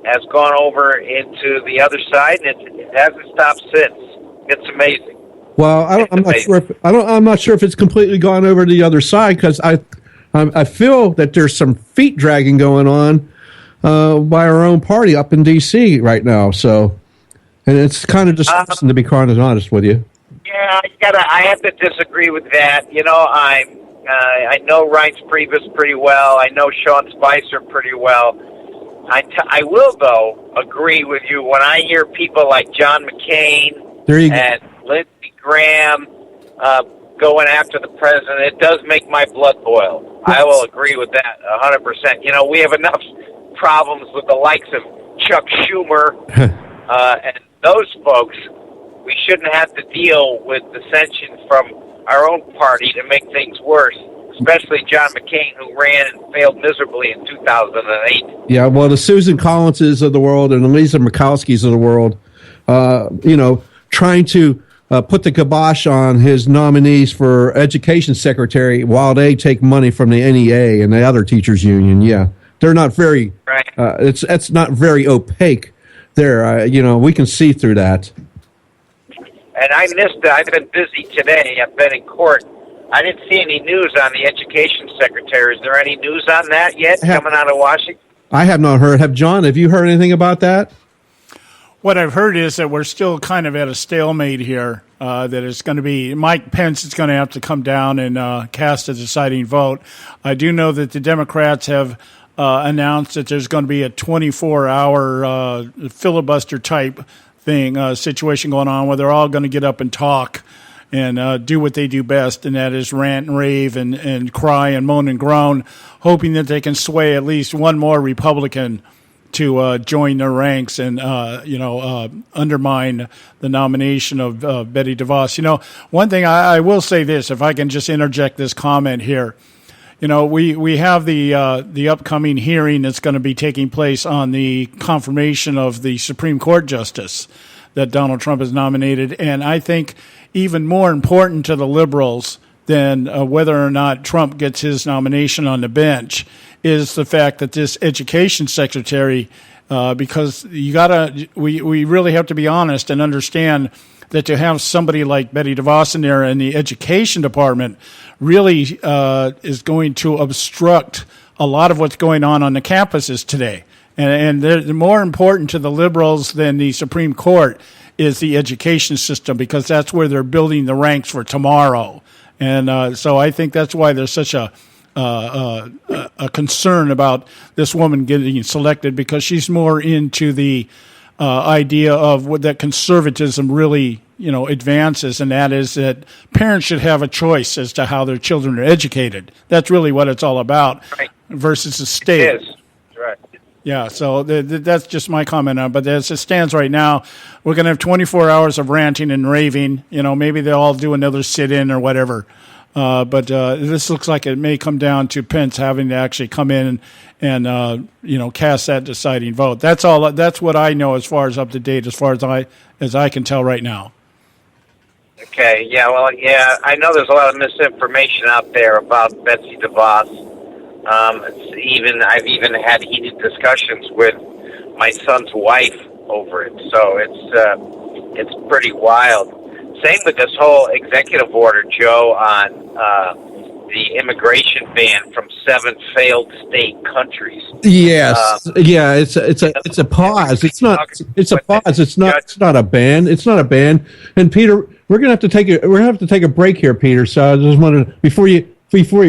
has gone over into the other side, and it hasn't stopped since. It's amazing. Well, I'm not sure if it's completely gone over to the other side, because I feel that there's some feet dragging going on by our own party up in D.C. right now. So, and it's kind of disgusting, to be quite honest with you. Yeah, I have to disagree with that. You know, I know Reince Priebus pretty well. I know Sean Spicer pretty well. I will, though, agree with you when I hear people like John McCain and Lindsey Graham going after the president. It does make my blood boil. I will agree with that 100%. You know, we have enough problems with the likes of Chuck Schumer and those folks. We shouldn't have to deal with dissension from our own party to make things worse, especially John McCain, who ran and failed miserably in 2008. Yeah, well, the Susan Collinses of the world and the Lisa Murkowskis of the world, trying to put the kibosh on his nominees for education secretary while they take money from the NEA and the other teachers union. Yeah, they're not very. Right. It's not very opaque. There, we can see through that. And I missed it. I've been busy today. I've been in court. I didn't see any news on the education secretary. Is there any news on that yet coming out of Washington? I have not heard. Have you heard anything about that? What I've heard is that we're still kind of at a stalemate here, that it's going to be Mike Pence is going to have to come down and cast a deciding vote. I do know that the Democrats have announced that there's going to be a 24-hour filibuster type situation going on where they're all going to get up and talk and do what they do best, and that is rant and rave and cry and moan and groan, hoping that they can sway at least one more Republican to join their ranks and undermine the nomination of Betty DeVos. You know, one thing I will say this, if I can just interject this comment here. You know, we have the upcoming hearing that's going to be taking place on the confirmation of the Supreme Court justice that Donald Trump has nominated, and I think even more important to the liberals than whether or not Trump gets his nomination on the bench is the fact that this education secretary, because we really have to be honest and understand that to have somebody like Betty DeVos in there in the education department really is going to obstruct a lot of what's going on the campuses today. And they're more important to the liberals than the Supreme Court is the education system, because that's where they're building the ranks for tomorrow. And so I think that's why there's such a concern about this woman getting selected, because she's more into the idea of what that conservatism really, advances, and that is that parents should have a choice as to how their children are educated. That's really what it's all about, right, versus the state. It is. Right. Yeah, so that's just my comment on it. But as it stands right now, we're going to have 24 hours of ranting and raving. Maybe they'll all do another sit-in or whatever. But this looks like it may come down to Pence having to actually come in and cast that deciding vote. That's all. That's what I know as far as up to date, as far as I can tell right now. Okay, yeah, well, yeah, I know there's a lot of misinformation out there about Betsy DeVos. I've even had heated discussions with my son's wife over it, so it's pretty wild. Same with this whole executive order, Joe, on the immigration ban from 7 failed state countries. Yes, it's a pause. It's a pause. It's not a ban. It's not a ban. And Peter, we're gonna have to take a break here, Peter. So I just wanted before you,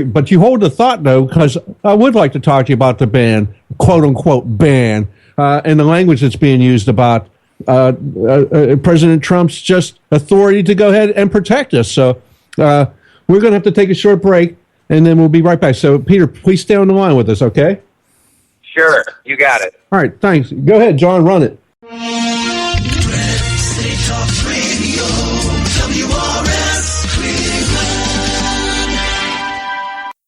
but you hold the thought though, because I would like to talk to you about the ban, quote unquote ban, and the language that's being used about President Trump's just authority to go ahead and protect us. So we're going to have to take a short break, and then we'll be right back. So, Peter, please stay on the line with us, okay? Sure, you got it. All right, thanks. Go ahead, John, run it.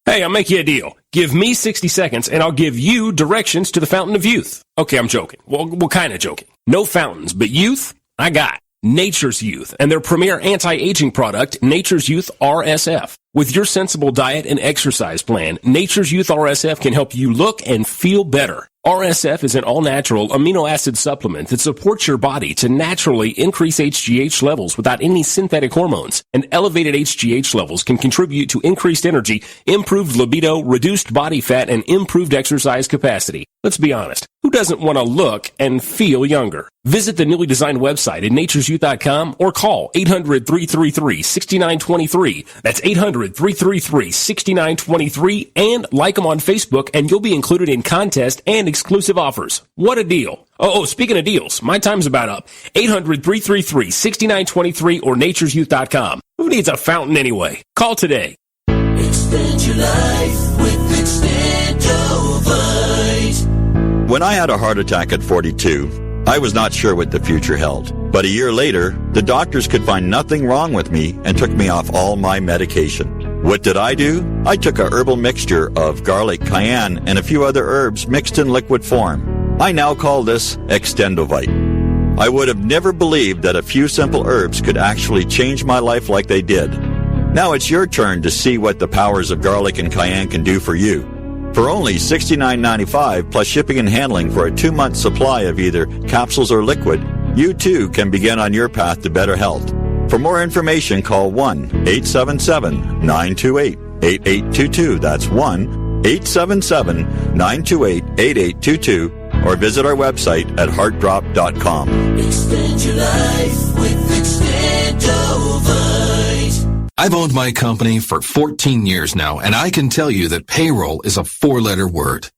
Hey, I'll make you a deal. Give me 60 seconds and I'll give you directions to the Fountain of Youth. Okay, I'm joking. Well, kind of joking. No fountains, but youth, I got. Nature's Youth and their premier anti-aging product, Nature's Youth RSF. With your sensible diet and exercise plan, Nature's Youth RSF can help you look and feel better. RSF is an all-natural amino acid supplement that supports your body to naturally increase HGH levels without any synthetic hormones. And elevated HGH levels can contribute to increased energy, improved libido, reduced body fat, and improved exercise capacity. Let's be honest. Who doesn't want to look and feel younger? Visit the newly designed website at naturesyouth.com or call 800-333-6923. That's 800-333-6923 and like them on Facebook and you'll be included in contests and exclusive offers. What a deal. Oh, speaking of deals, my time's about up. 800-333-6923 or naturesyouth.com. Who needs a fountain anyway? Call today. Extend your life with Extendovite. When I had a heart attack at 42, I was not sure what the future held. But a year later, the doctors could find nothing wrong with me and took me off all my medication. What did I do? I took a herbal mixture of garlic, cayenne, and a few other herbs mixed in liquid form. I now call this Extendovite. I would have never believed that a few simple herbs could actually change my life like they did. Now it's your turn to see what the powers of garlic and cayenne can do for you. For only $69.95 plus shipping and handling for a 2-month supply of either capsules or liquid, you too can begin on your path to better health. For more information, call 1-877-928-8822. That's 1-877-928-8822. Or visit our website at heartdrop.com. Extend your life with Extendovite. I've owned my company for 14 years now, and I can tell you that payroll is a 4-letter word.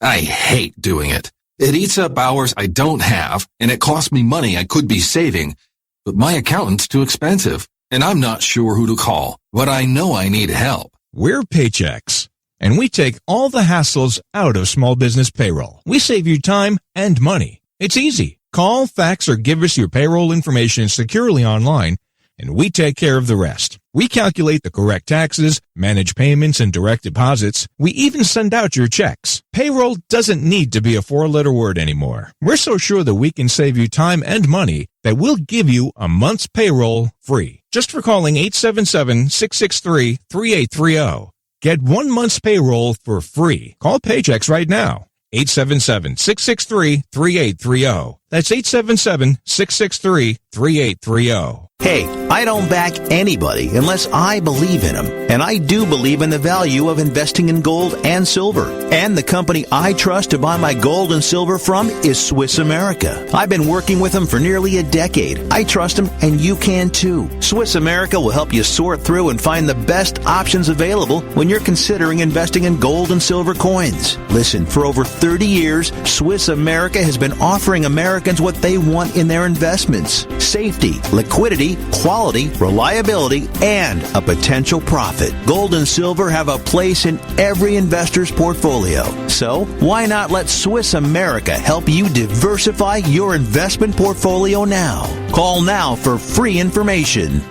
I hate doing it. It eats up hours I don't have, and it costs me money I could be saving. But my accountant's too expensive, and I'm not sure who to call, but I know I need help. We're Paychex, and we take all the hassles out of small business payroll. We save you time and money. It's easy. Call, fax, or give us your payroll information securely online, and we take care of the rest. We calculate the correct taxes, manage payments and direct deposits. We even send out your checks. Payroll doesn't need to be a 4-letter word anymore. We're so sure that we can save you time and money that we'll give you a month's payroll free. Just for calling 877-663-3830. Get 1 month's payroll for free. Call Paychex right now. 877-663-3830. That's 877-663-3830. Hey, I don't back anybody unless I believe in them. And I do believe in the value of investing in gold and silver. And the company I trust to buy my gold and silver from is Swiss America. I've been working with them for nearly a decade. I trust them, and you can too. Swiss America will help you sort through and find the best options available when you're considering investing in gold and silver coins. Listen, for over 30 years, Swiss America has been offering Americans what they want in their investments: safety, liquidity, quality, reliability, and a potential profit. Gold and silver have a place in every investor's portfolio. So, why not let Swiss America help you diversify your investment portfolio now? Call now for free information.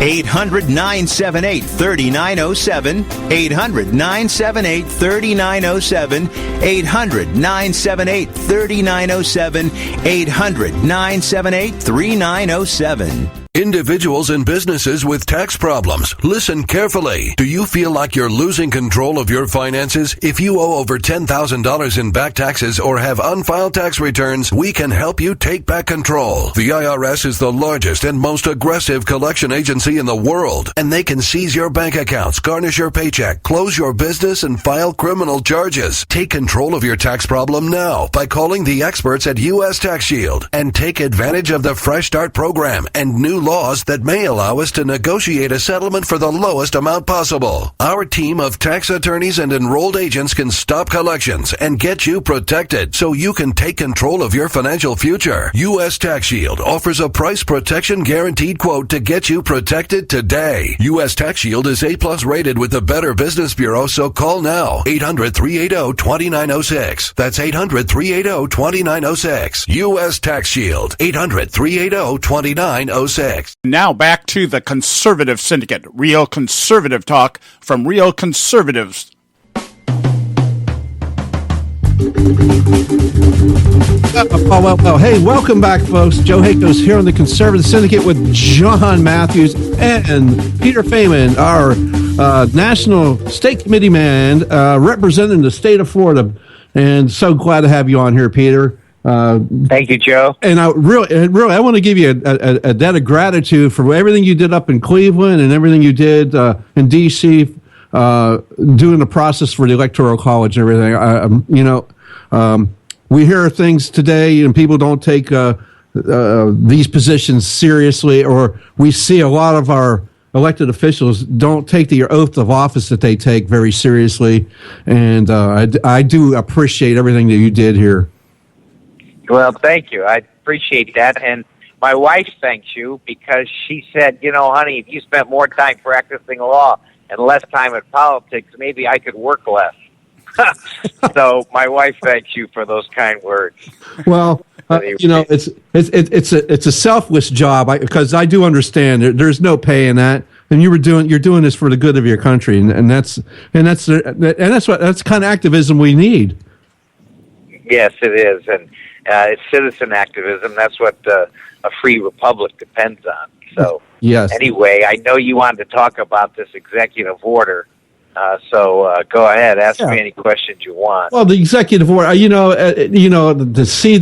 800-978-3907, 800-978-3907, 800-978-3907, 800-978-3907. Individuals and businesses with tax problems, listen carefully. Do you feel like you're losing control of your finances? If you owe over $10,000 in back taxes or have unfiled tax returns, we can help you take back control. The IRS is the largest and most aggressive collection agency in the world, and they can seize your bank accounts, garnish your paycheck, close your business, and file criminal charges. Take control of your tax problem now by calling the experts at U.S. Tax Shield and take advantage of the Fresh Start program and new laws that may allow us to negotiate a settlement for the lowest amount possible. Our team of tax attorneys and enrolled agents can stop collections and get you protected so you can take control of your financial future. U.S. Tax Shield offers a price protection guaranteed quote to get you protected today. U.S. Tax Shield is A+ rated with the Better Business Bureau, so call now. 800-380-2906. That's 800-380-2906. U.S. Tax Shield. 800-380-2906. Now back to the Conservative Syndicate. Real conservative talk from real conservatives. Well. Hey, welcome back, folks. Joe Hako's here on the Conservative Syndicate with John Matthews and Peter Feynman, our National State Committee man representing the state of Florida. And so glad to have you on here, Peter. Thank you, Joe. And I really, I want to give you a debt of gratitude for everything you did up in Cleveland and everything you did in D.C., doing the process for the Electoral College and everything. We hear things today and people don't take these positions seriously, or we see a lot of our elected officials don't take the oath of office that they take very seriously. And I do appreciate everything that you did here. Well, thank you. I appreciate that. And my wife thanks you because she said, honey, if you spent more time practicing law and less time in politics, maybe I could work less. So my wife thanks you for those kind words. Well, it's a selfless job because I do understand there's no pay in that, and you're doing this for the good of your country, and that's kind of activism we need. Yes, it is, and it's citizen activism. That's what a free republic depends on. So, yes. Anyway, I know you wanted to talk about this executive order. So go ahead, ask me any questions you want. Well, the executive order, to see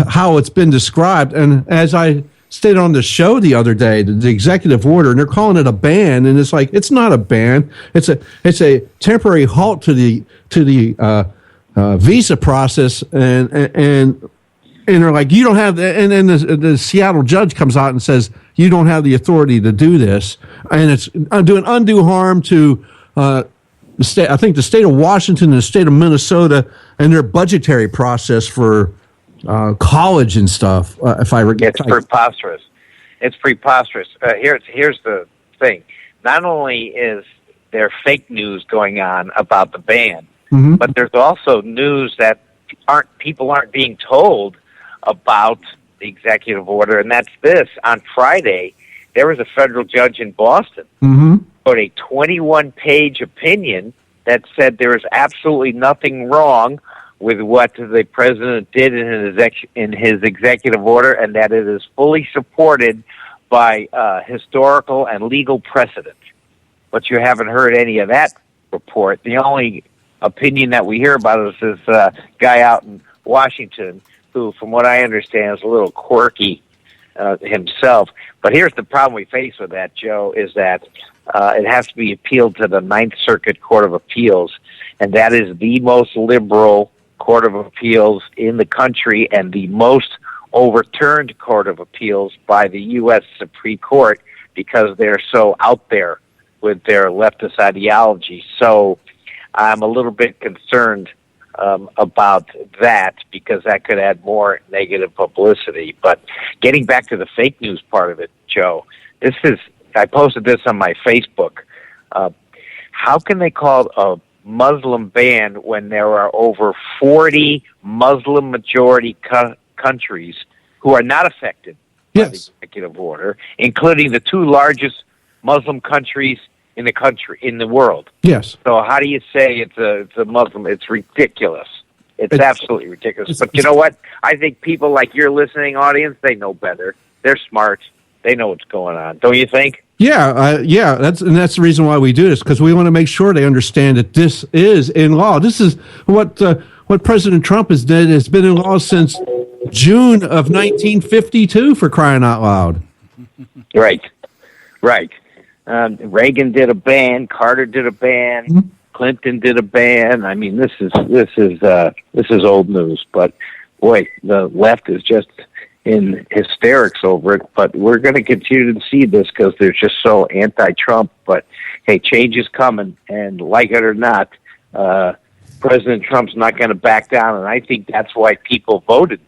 how it's been described, and as I stated on the show the other day, the executive order, and they're calling it a ban, and it's like it's not a ban. It's a temporary halt to the visa process, and they're like, you don't have, and then the Seattle judge comes out and says, you don't have the authority to do this, and it's doing undue harm to the state. I think the state of Washington and the state of Minnesota and their budgetary process for college and stuff. If I recall, it's preposterous. It's preposterous. Here's the thing. Not only is there fake news going on about the ban, but there's also news that people aren't being told about the executive order, and that's this. On Friday, there was a federal judge in Boston who wrote a 21-page opinion that said there is absolutely nothing wrong with what the president did in his executive order, and that it is fully supported by historical and legal precedent. But you haven't heard any of that report. The only opinion that we hear about is this guy out in Washington who, from what I understand, is a little quirky himself. But here's the problem we face with that, Joe, is that it has to be appealed to the Ninth Circuit Court of Appeals, and that is the most liberal Court of Appeals in the country and the most overturned Court of Appeals by the U.S. Supreme Court because they're so out there with their leftist ideology. So I'm a little bit concerned about that because that could add more negative publicity. But getting back to the fake news part of it, Joe, I posted this on my Facebook. How can they call it a Muslim ban when there are over 40 Muslim-majority countries who are not affected by the executive order, including the two largest Muslim countries in the world? Yes. So how do you say it's a Muslim? It's ridiculous. It's absolutely ridiculous. But you know what? I think people like your listening audience, they know better. They're smart. They know what's going on. Don't you think? Yeah. That's the reason why we do this, because we want to make sure they understand that this is in law. This is what President Trump has did. It's been in law since June of 1952, for crying out loud. Right. Reagan did a ban. Carter did a ban. Mm-hmm. Clinton did a ban. I mean, this is old news. But boy, the left is just in hysterics over it. But we're going to continue to see this because they're just so anti-Trump. But hey, change is coming, and like it or not, President Trump's not going to back down. And I think that's why people voted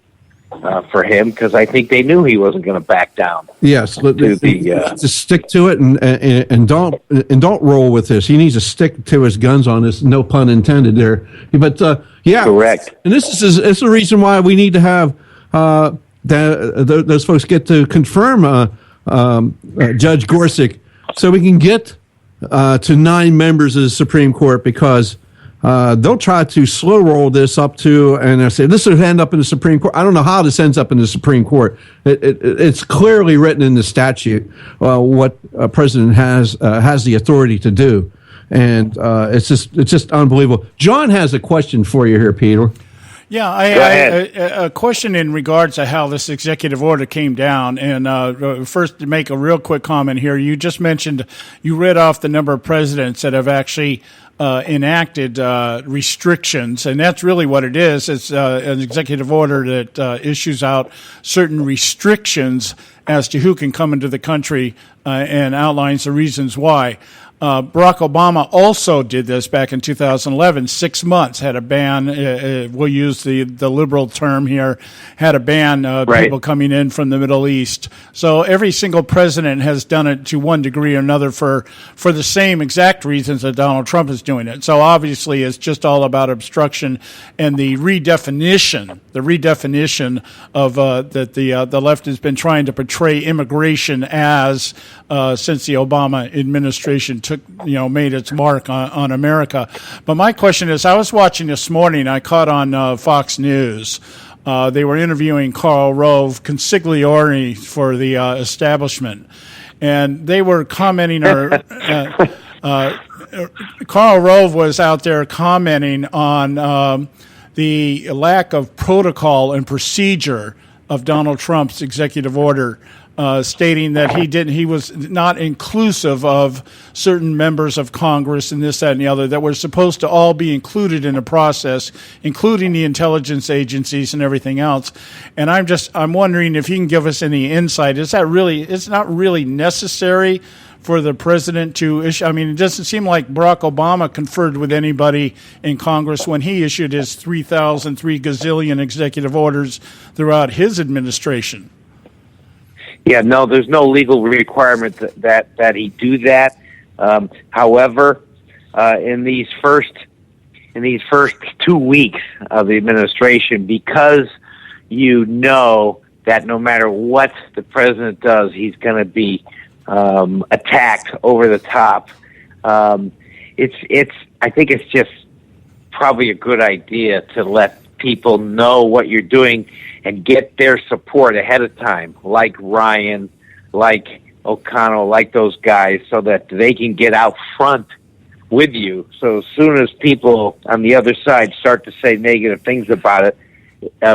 for him, because I think they knew he wasn't going to back down. Yes, to stick to it and don't roll with this. He needs to stick to his guns on this. No pun intended there. But yeah, correct. And this is the reason why we need to have those folks get to confirm Judge Gorsuch, so we can get to 9 members of the Supreme Court, because they'll try to slow roll this up to, and they say this will end up in the Supreme Court. I don't know how this ends up in the Supreme Court. It's clearly written in the statute what a president has the authority to do, and it's just unbelievable. John has a question for you here, Peter. Yeah, a question in regards to how this executive order came down. And first, to make a real quick comment here, you just mentioned, you read off the number of presidents that have actually enacted restrictions, and that's really what it is. It's an executive order that issues out certain restrictions as to who can come into the country and outlines the reasons why. Barack Obama also did this back in 2011. 6 months, had a ban. We'll use the liberal term here. Had a ban people coming in from the Middle East. So every single president has done it to one degree or another for the same exact reasons that Donald Trump is doing it. So obviously, it's just all about obstruction and the redefinition of that the left has been trying to portray immigration as since the Obama administration made its mark on America. But my question is, I was watching this morning, I caught on Fox News, they were interviewing Karl Rove, consigliere for the establishment, and they were commenting, Karl Rove was out there commenting on the lack of protocol and procedure of Donald Trump's executive order, stating that he was not inclusive of certain members of Congress and this, that, and the other that were supposed to all be included in the process, including the intelligence agencies and everything else. And I'm wondering if you can give us any insight. It's not really necessary for the president to issue. I mean, it doesn't seem like Barack Obama conferred with anybody in Congress when he issued his 3 gazillion executive orders throughout his administration. Yeah, no, there's no legal requirement that he do that. However, in these first 2 weeks of the administration, because you know that no matter what the president does, he's going to be attacked over the top. I think it's just probably a good idea to let people know what you're doing and get their support ahead of time, like Ryan, like O'Connell, like those guys, so that they can get out front with you. So as soon as people on the other side start to say negative things about it,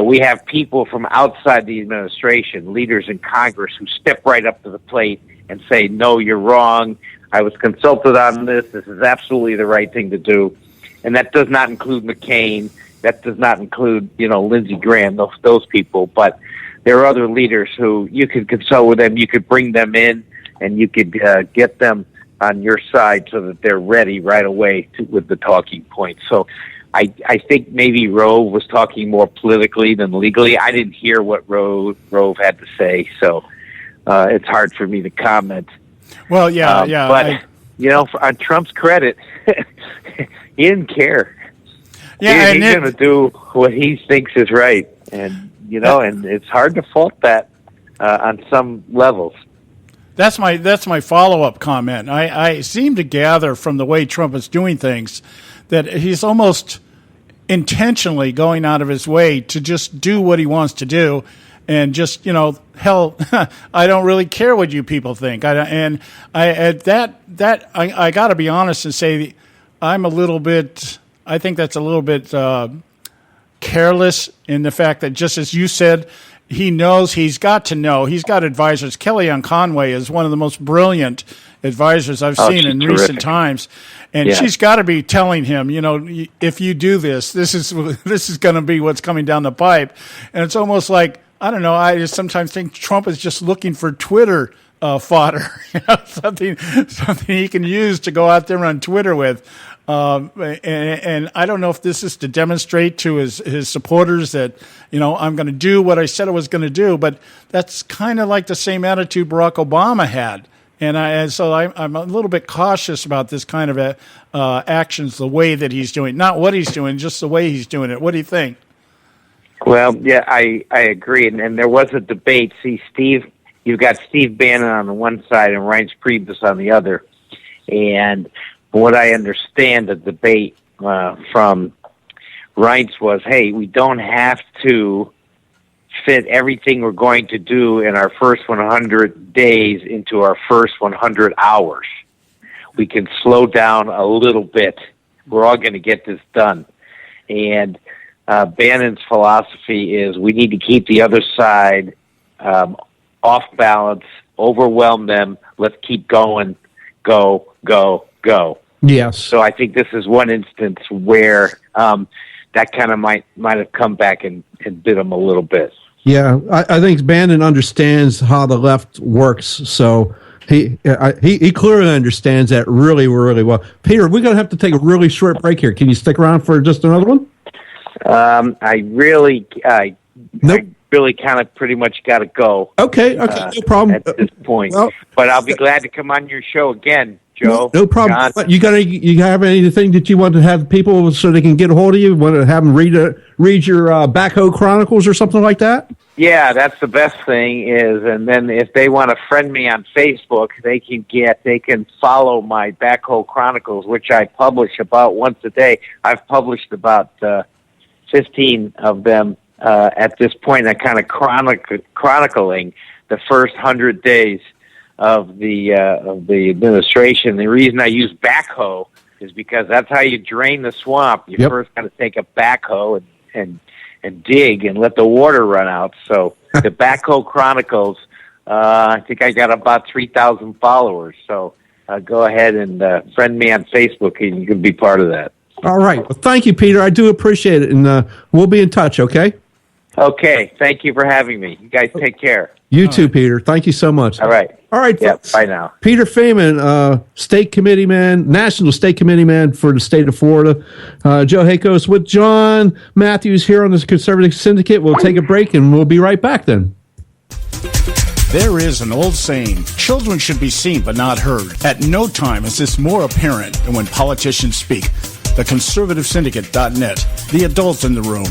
we have people from outside the administration, leaders in Congress, who step right up to the plate and say, no, you're wrong. I was consulted on this. This is absolutely the right thing to do. And that does not include McCain. That does not include, Lindsey Graham, those people. But there are other leaders who you could consult with them. You could bring them in, and you could get them on your side so that they're ready right away with the talking points. So I think maybe Rove was talking more politically than legally. I didn't hear what Rove had to say, so it's hard for me to comment. Well, yeah. But, on Trump's credit, he didn't care. Yeah, he's going to do what he thinks is right, and and it's hard to fault that on some levels. That's my follow-up comment. I seem to gather from the way Trump is doing things that he's almost intentionally going out of his way to just do what he wants to do, and just, hell, I don't really care what you people think. I got to be honest and say I think that's a little bit careless in the fact that, just as you said, he knows he's got advisors. Kellyanne Conway is one of the most brilliant advisors I've seen in recent times. And she's got to be telling him, if you do this is going to be what's coming down the pipe. And it's almost like, I don't know, I just sometimes think Trump is just looking for Twitter fodder, something he can use to go out there on Twitter with. And I don't know if this is to demonstrate to his supporters that, I'm going to do what I said I was going to do, but that's kind of like the same attitude Barack Obama had. And so I'm a little bit cautious about this kind of actions, the way that he's doing, not what he's doing, just the way he's doing it. What do you think? Well, yeah, I agree. And there was a debate. See, you've got Steve Bannon on the one side and Reince Priebus on the other. And what I understand, the debate from Reince was, hey, we don't have to fit everything we're going to do in our first 100 days into our first 100 hours. We can slow down a little bit. We're all going to get this done. And Bannon's philosophy is we need to keep the other side off balance, overwhelm them, let's keep going, go, go, go. Yes. So I think this is one instance where that kind of might have come back and bit him a little bit. Yeah, I think Bannon understands how the left works, so he clearly understands that really, really well. Peter, we're going to have to take a really short break here. Can you stick around for just another one? I really kind of pretty much got to go. Okay, no problem. At this point, but I'll be glad to come on your show again, Joe. No problem. John. You have anything that you want to have people so they can get a hold of you? Want to have them read your Backhoe Chronicles or something like that? Yeah, that's the best thing is, and then if they want to friend me on Facebook, they can follow my Backhoe Chronicles, which I publish about once a day. I've published about 15 of them at this point. I'm kind of chronicling the first 100 days of the administration. The reason I use backhoe is because that's how you drain the swamp. You first got to take a backhoe and dig and let the water run out. So the Backhoe Chronicles, I think I got about 3,000 followers. So go ahead and friend me on Facebook, and you can be part of that. All right. Well, thank you, Peter. I do appreciate it, and we'll be in touch, okay? Okay. Thank you for having me. You guys take care. You too, Peter. Thank you so much. All right. Yeah, bye now. Peter Feynman, state committee man, national state committee man for the state of Florida. Joe Hakos with John Matthews here on the Conservative Syndicate. We'll take a break, and we'll be right back then. There is an old saying, children should be seen but not heard. At no time is this more apparent than when politicians speak. TheConservativeSyndicate.net, the adults in the room.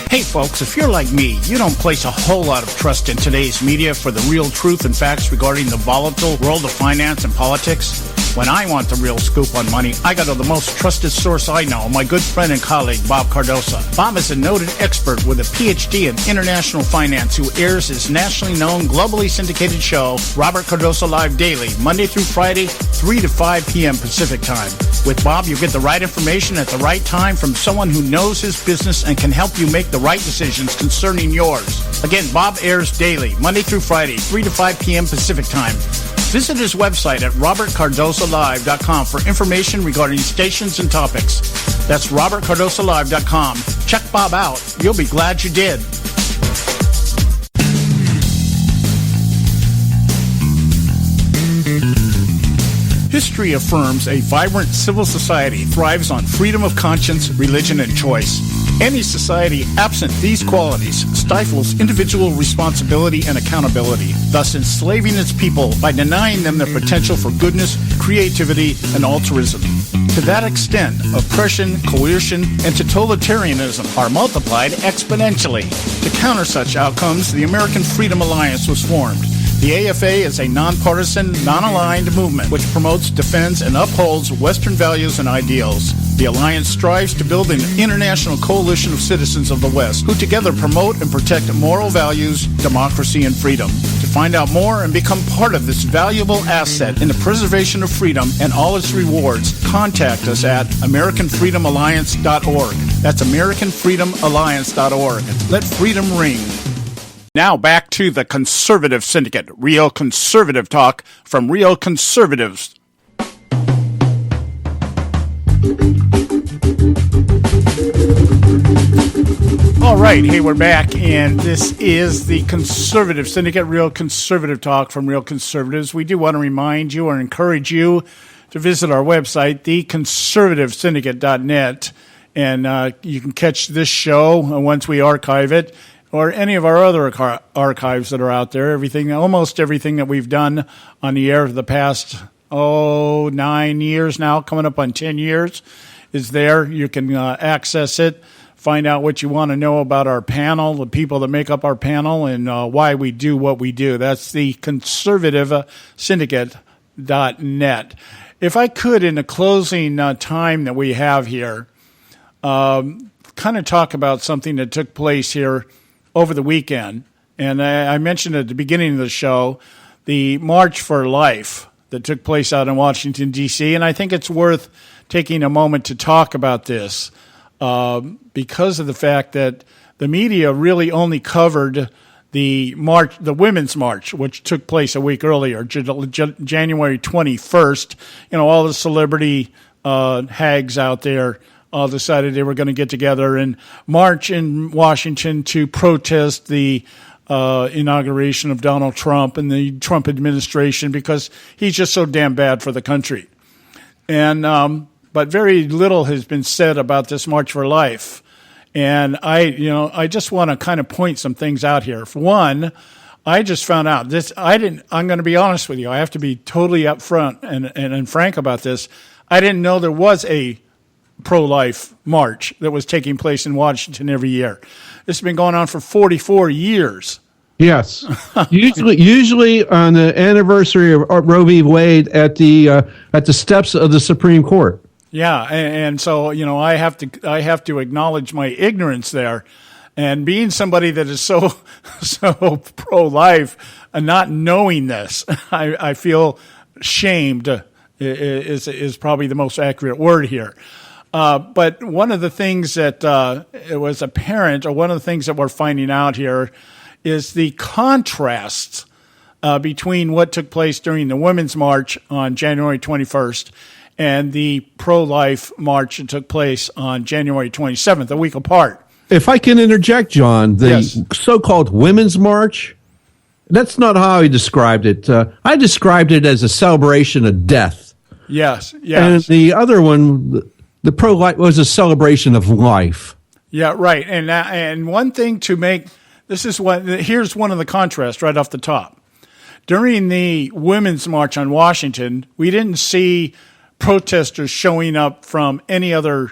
Hey folks, if you're like me, you don't place a whole lot of trust in today's media for the real truth and facts regarding the volatile world of finance and politics. When I want the real scoop on money, I go to the most trusted source I know, my good friend and colleague, Bob Cardoso. Bob is a noted expert with a PhD in international finance who airs his nationally known, globally syndicated show, Robert Cardoso Live Daily, Monday through Friday, 3 to 5 p.m. Pacific Time. With Bob, you get the right information at the right time from someone who knows his business and can help you make the right decisions concerning yours. Again, Bob airs daily, Monday through Friday, 3 to 5 p.m. Pacific Time. Visit his website at robertcardosolive.com for information regarding stations and topics. That's robertcardosolive.com. Check Bob out. You'll be glad you did. History affirms a vibrant civil society thrives on freedom of conscience, religion, and choice. Any society absent these qualities stifles individual responsibility and accountability, thus enslaving its people by denying them their potential for goodness, creativity, and altruism. To that extent, oppression, coercion, and totalitarianism are multiplied exponentially. To counter such outcomes, the American Freedom Alliance was formed. The AFA is a nonpartisan, non-aligned movement which promotes, defends, and upholds Western values and ideals. The Alliance strives to build an international coalition of citizens of the West who together promote and protect moral values, democracy, and freedom. To find out more and become part of this valuable asset in the preservation of freedom and all its rewards, contact us at AmericanFreedomAlliance.org. That's AmericanFreedomAlliance.org. Let freedom ring. Now back to the Conservative Syndicate, real conservative talk from real conservatives. All right, hey, we're back, and this is the Conservative Syndicate, real conservative talk from real conservatives. We do want to remind you or encourage you to visit our website, theconservativesyndicate.net, and you can catch this show once we archive it, or any of our other archives that are out there. Almost everything that we've done on the air for the past 9 years now, coming up on 10 years, is there. You can access it, find out what you want to know about our panel, the people that make up our panel, and why we do what we do. That's the conservativesyndicate.net. If I could, in the closing time that we have here, kind of talk about something that took place here over the weekend. And I mentioned at the beginning of the show the March for Life that took place out in Washington, D.C., and I think it's worth taking a moment to talk about this because of the fact that the media really only covered the Women's March, which took place a week earlier, January 21st. All the celebrity hags out there all decided they were going to get together and march in Washington to protest the inauguration of Donald Trump and the Trump administration because he's just so damn bad for the country. And but very little has been said about this March for Life. And I just want to kind of point some things out here. For one, I just found out this. I'm going to be honest with you. I have to be totally upfront and frank about this. I didn't know there was a pro-life march that was taking place in Washington every year. This has been going on for 44 years. Yes, usually on the anniversary of Roe v. Wade at the steps of the Supreme Court. Yeah, and so I have to acknowledge my ignorance there, and being somebody that is so pro-life and not knowing this, I feel shamed is probably the most accurate word here. But one of the things that it was apparent, or one of the things that we're finding out here, is the contrasts between what took place during the Women's March on January 21st and the pro-life march that took place on January 27th, a week apart. If I can interject, John, the Yes. so-called Women's March, that's not how I described it. I described it as a celebration of death. Yes. And the other one, the pro-life, was a celebration of life. Yeah, right. And one thing to make here's one of the contrasts right off the top. During the Women's March on Washington, we didn't see protesters showing up from any other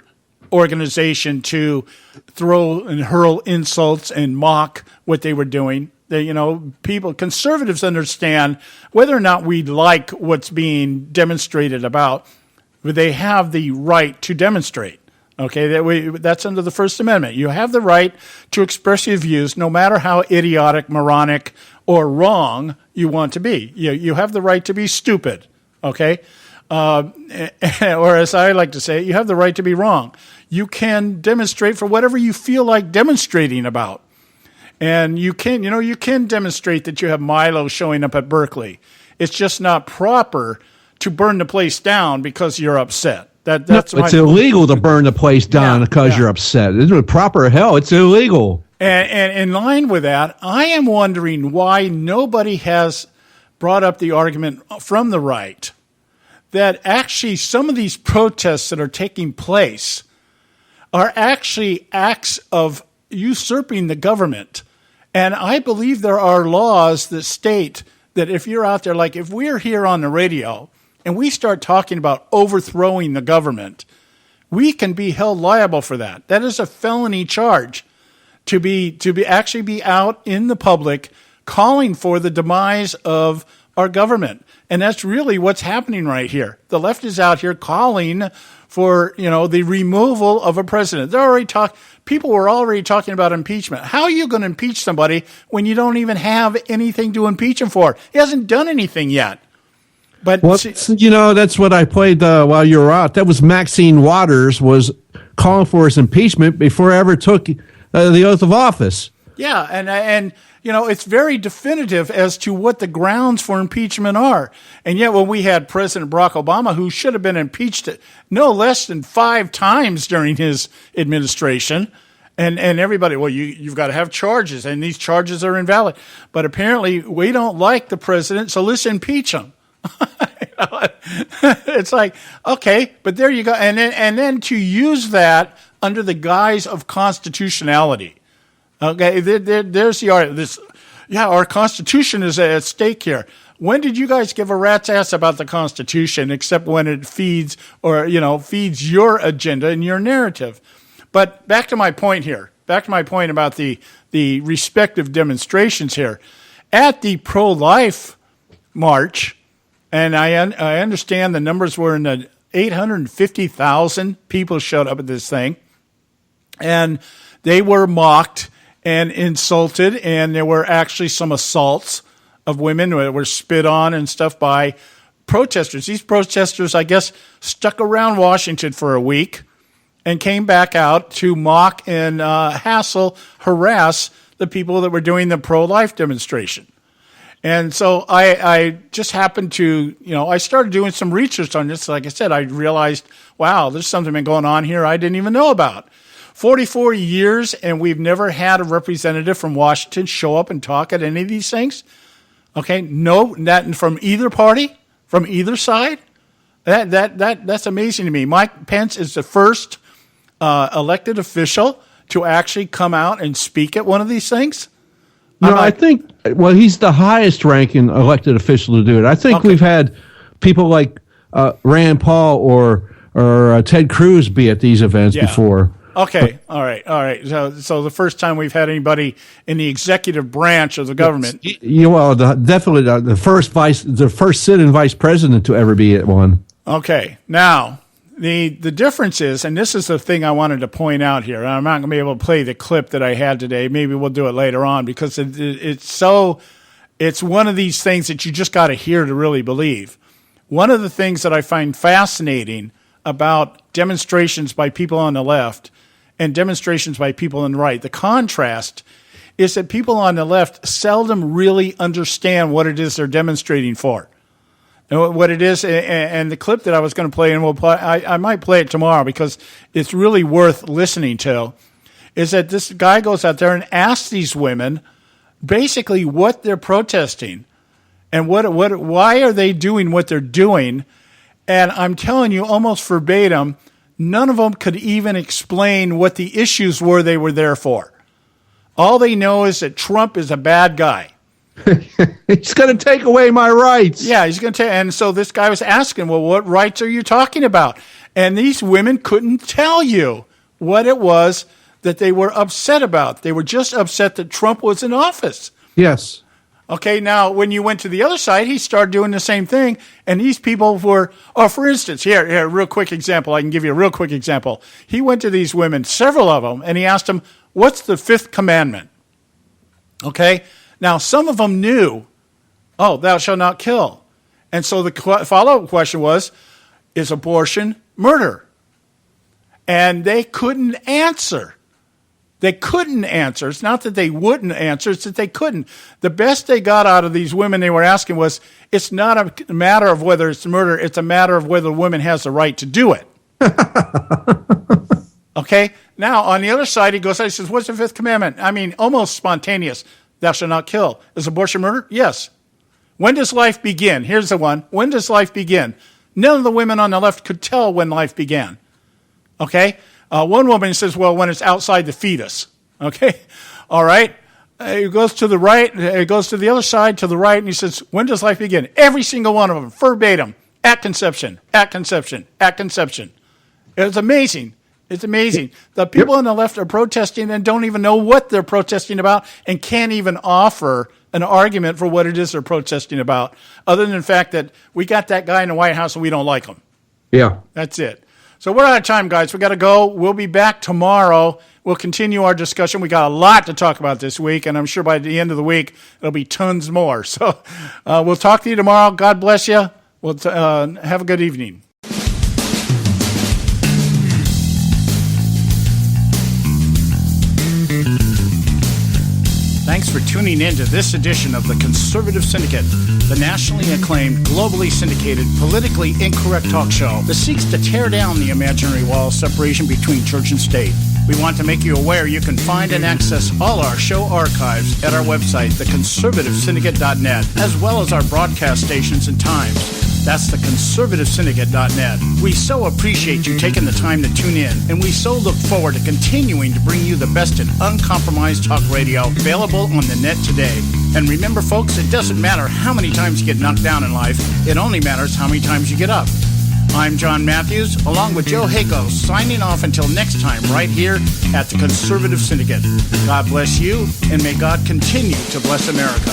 organization to throw and hurl insults and mock what they were doing. Conservatives understand whether or not we like what's being demonstrated about, they have the right to demonstrate. Okay, that's under the First Amendment. You have the right to express your views, no matter how idiotic, moronic, or wrong you want to be. You have the right to be stupid. Okay, or as I like to say, you have the right to be wrong. You can demonstrate for whatever you feel like demonstrating about, and you can demonstrate that you have Milo showing up at Berkeley. It's just not proper to burn the place down because you're upset. It's illegal to burn the place down because you're upset. Isn't it proper? Hell, it's illegal. And in line with that, I am wondering why nobody has brought up the argument from the right that actually some of these protests that are taking place are actually acts of usurping the government. And I believe there are laws that state that if you're out there, like if we're here on the radio and we start talking about overthrowing the government, we can be held liable for that. That is a felony charge to be actually be out in the public calling for the demise of our government. And that's really what's happening right here. The left is out here calling for, the removal of a president. People were already talking about impeachment. How are you going to impeach somebody when you don't even have anything to impeach him for? He hasn't done anything yet. But that's what I played while you were out. That was Maxine Waters was calling for his impeachment before I ever took the oath of office. Yeah, and it's very definitive as to what the grounds for impeachment are. And yet when we had President Barack Obama, who should have been impeached no less than 5 times during his administration, and everybody, well, you've got to have charges, and these charges are invalid. But apparently we don't like the president, so let's impeach him. It's like, okay, but there you go. And then to use that under the guise of constitutionality. Okay, there's the art. Our Constitution is at stake here. When did you guys give a rat's ass about the Constitution, except when it feeds your agenda and your narrative? But back to my point here. Back to my point about the respective demonstrations here. At the pro-life march, and I understand the numbers were in the 850,000 people showed up at this thing, and they were mocked and insulted, and there were actually some assaults of women that were spit on and stuff by protesters. These protesters, I guess, stuck around Washington for a week and came back out to mock and harass the people that were doing the pro-life demonstration. And so I just happened to, I started doing some research on this. Like I said, I realized, wow, there's something been going on here I didn't even know about. 44 years, and we've never had a representative from Washington show up and talk at any of these things. Okay, no, not from either party, from either side. That's amazing to me. Mike Pence is the first elected official to actually come out and speak at one of these things. I think, he's the highest ranking elected official to do it. I think we've had people like Rand Paul or Ted Cruz be at these events before. Okay, all right. So the first time we've had anybody in the executive branch of the government. Definitely the first sit-in vice president to ever be at one. Okay, now the difference is, and this is the thing I wanted to point out here. I'm not going to be able to play the clip that I had today. Maybe we'll do it later on because it's one of these things that you just got to hear to really believe. One of the things that I find fascinating about demonstrations by people on the left and demonstrations by people on the right, the contrast is that people on the left seldom really understand what it is they're demonstrating for. And what it is, and the clip that I was going to play, and I might play it tomorrow because it's really worth listening to, is that this guy goes out there and asks these women basically what they're protesting and why are they doing what they're doing. And I'm telling you, almost verbatim, none of them could even explain what the issues were they were there for. All they know is that Trump is a bad guy. He's going to take away my rights. Yeah, he's going to take. And so this guy was asking, well, what rights are you talking about? And these women couldn't tell you what it was that they were upset about. They were just upset that Trump was in office. Yes. Okay, now when you went to the other side, he started doing the same thing. And these people were, for instance, here, real quick example. I can give you a real quick example. He went to these women, several of them, and he asked them, what's the 5th commandment? Okay. Now, some of them knew, thou shalt not kill. And so the follow-up question was, is abortion murder? And they couldn't answer. They couldn't answer. It's not that they wouldn't answer, it's that they couldn't. The best they got out of these women they were asking was, it's not a matter of whether it's murder, it's a matter of whether the woman has the right to do it. Okay? Now, on the other side, he says, what's the 5th commandment? I mean, almost spontaneous. Thou shalt not kill. Is abortion murder? Yes. When does life begin? Here's the one. When does life begin? None of the women on the left could tell when life began. Okay? One woman says, well, when it's outside the fetus. Okay? All right? It goes to the right. It goes to the other side, to the right, and he says, when does life begin? Every single one of them, verbatim, at conception, at conception, at conception. It's amazing. It's amazing. The people on the left are protesting and don't even know what they're protesting about and can't even offer an argument for what it is they're protesting about, other than the fact that we got that guy in the White House and we don't like him. Yeah. That's it. So we're out of time, guys. We got to go. We'll be back tomorrow. We'll continue our discussion. We got a lot to talk about this week, and I'm sure by the end of the week, there'll be tons more. So we'll talk to you tomorrow. God bless you. We'll have a good evening. Thanks for tuning in to this edition of the Conservative Syndicate, the nationally acclaimed, globally syndicated, politically incorrect talk show that seeks to tear down the imaginary wall of separation between church and state. We want to make you aware you can find and access all our show archives at our website, theconservativesyndicate.net, as well as our broadcast stations and times. That's theconservativesyndicate.net. We so appreciate you taking the time to tune in, and we so look forward to continuing to bring you the best in uncompromised talk radio available on the net today. And remember, folks, it doesn't matter how many times you get knocked down in life. It only matters how many times you get up. I'm John Matthews, along with Joe Hago, signing off until next time right here at the Conservative Syndicate. God bless you, and may God continue to bless America.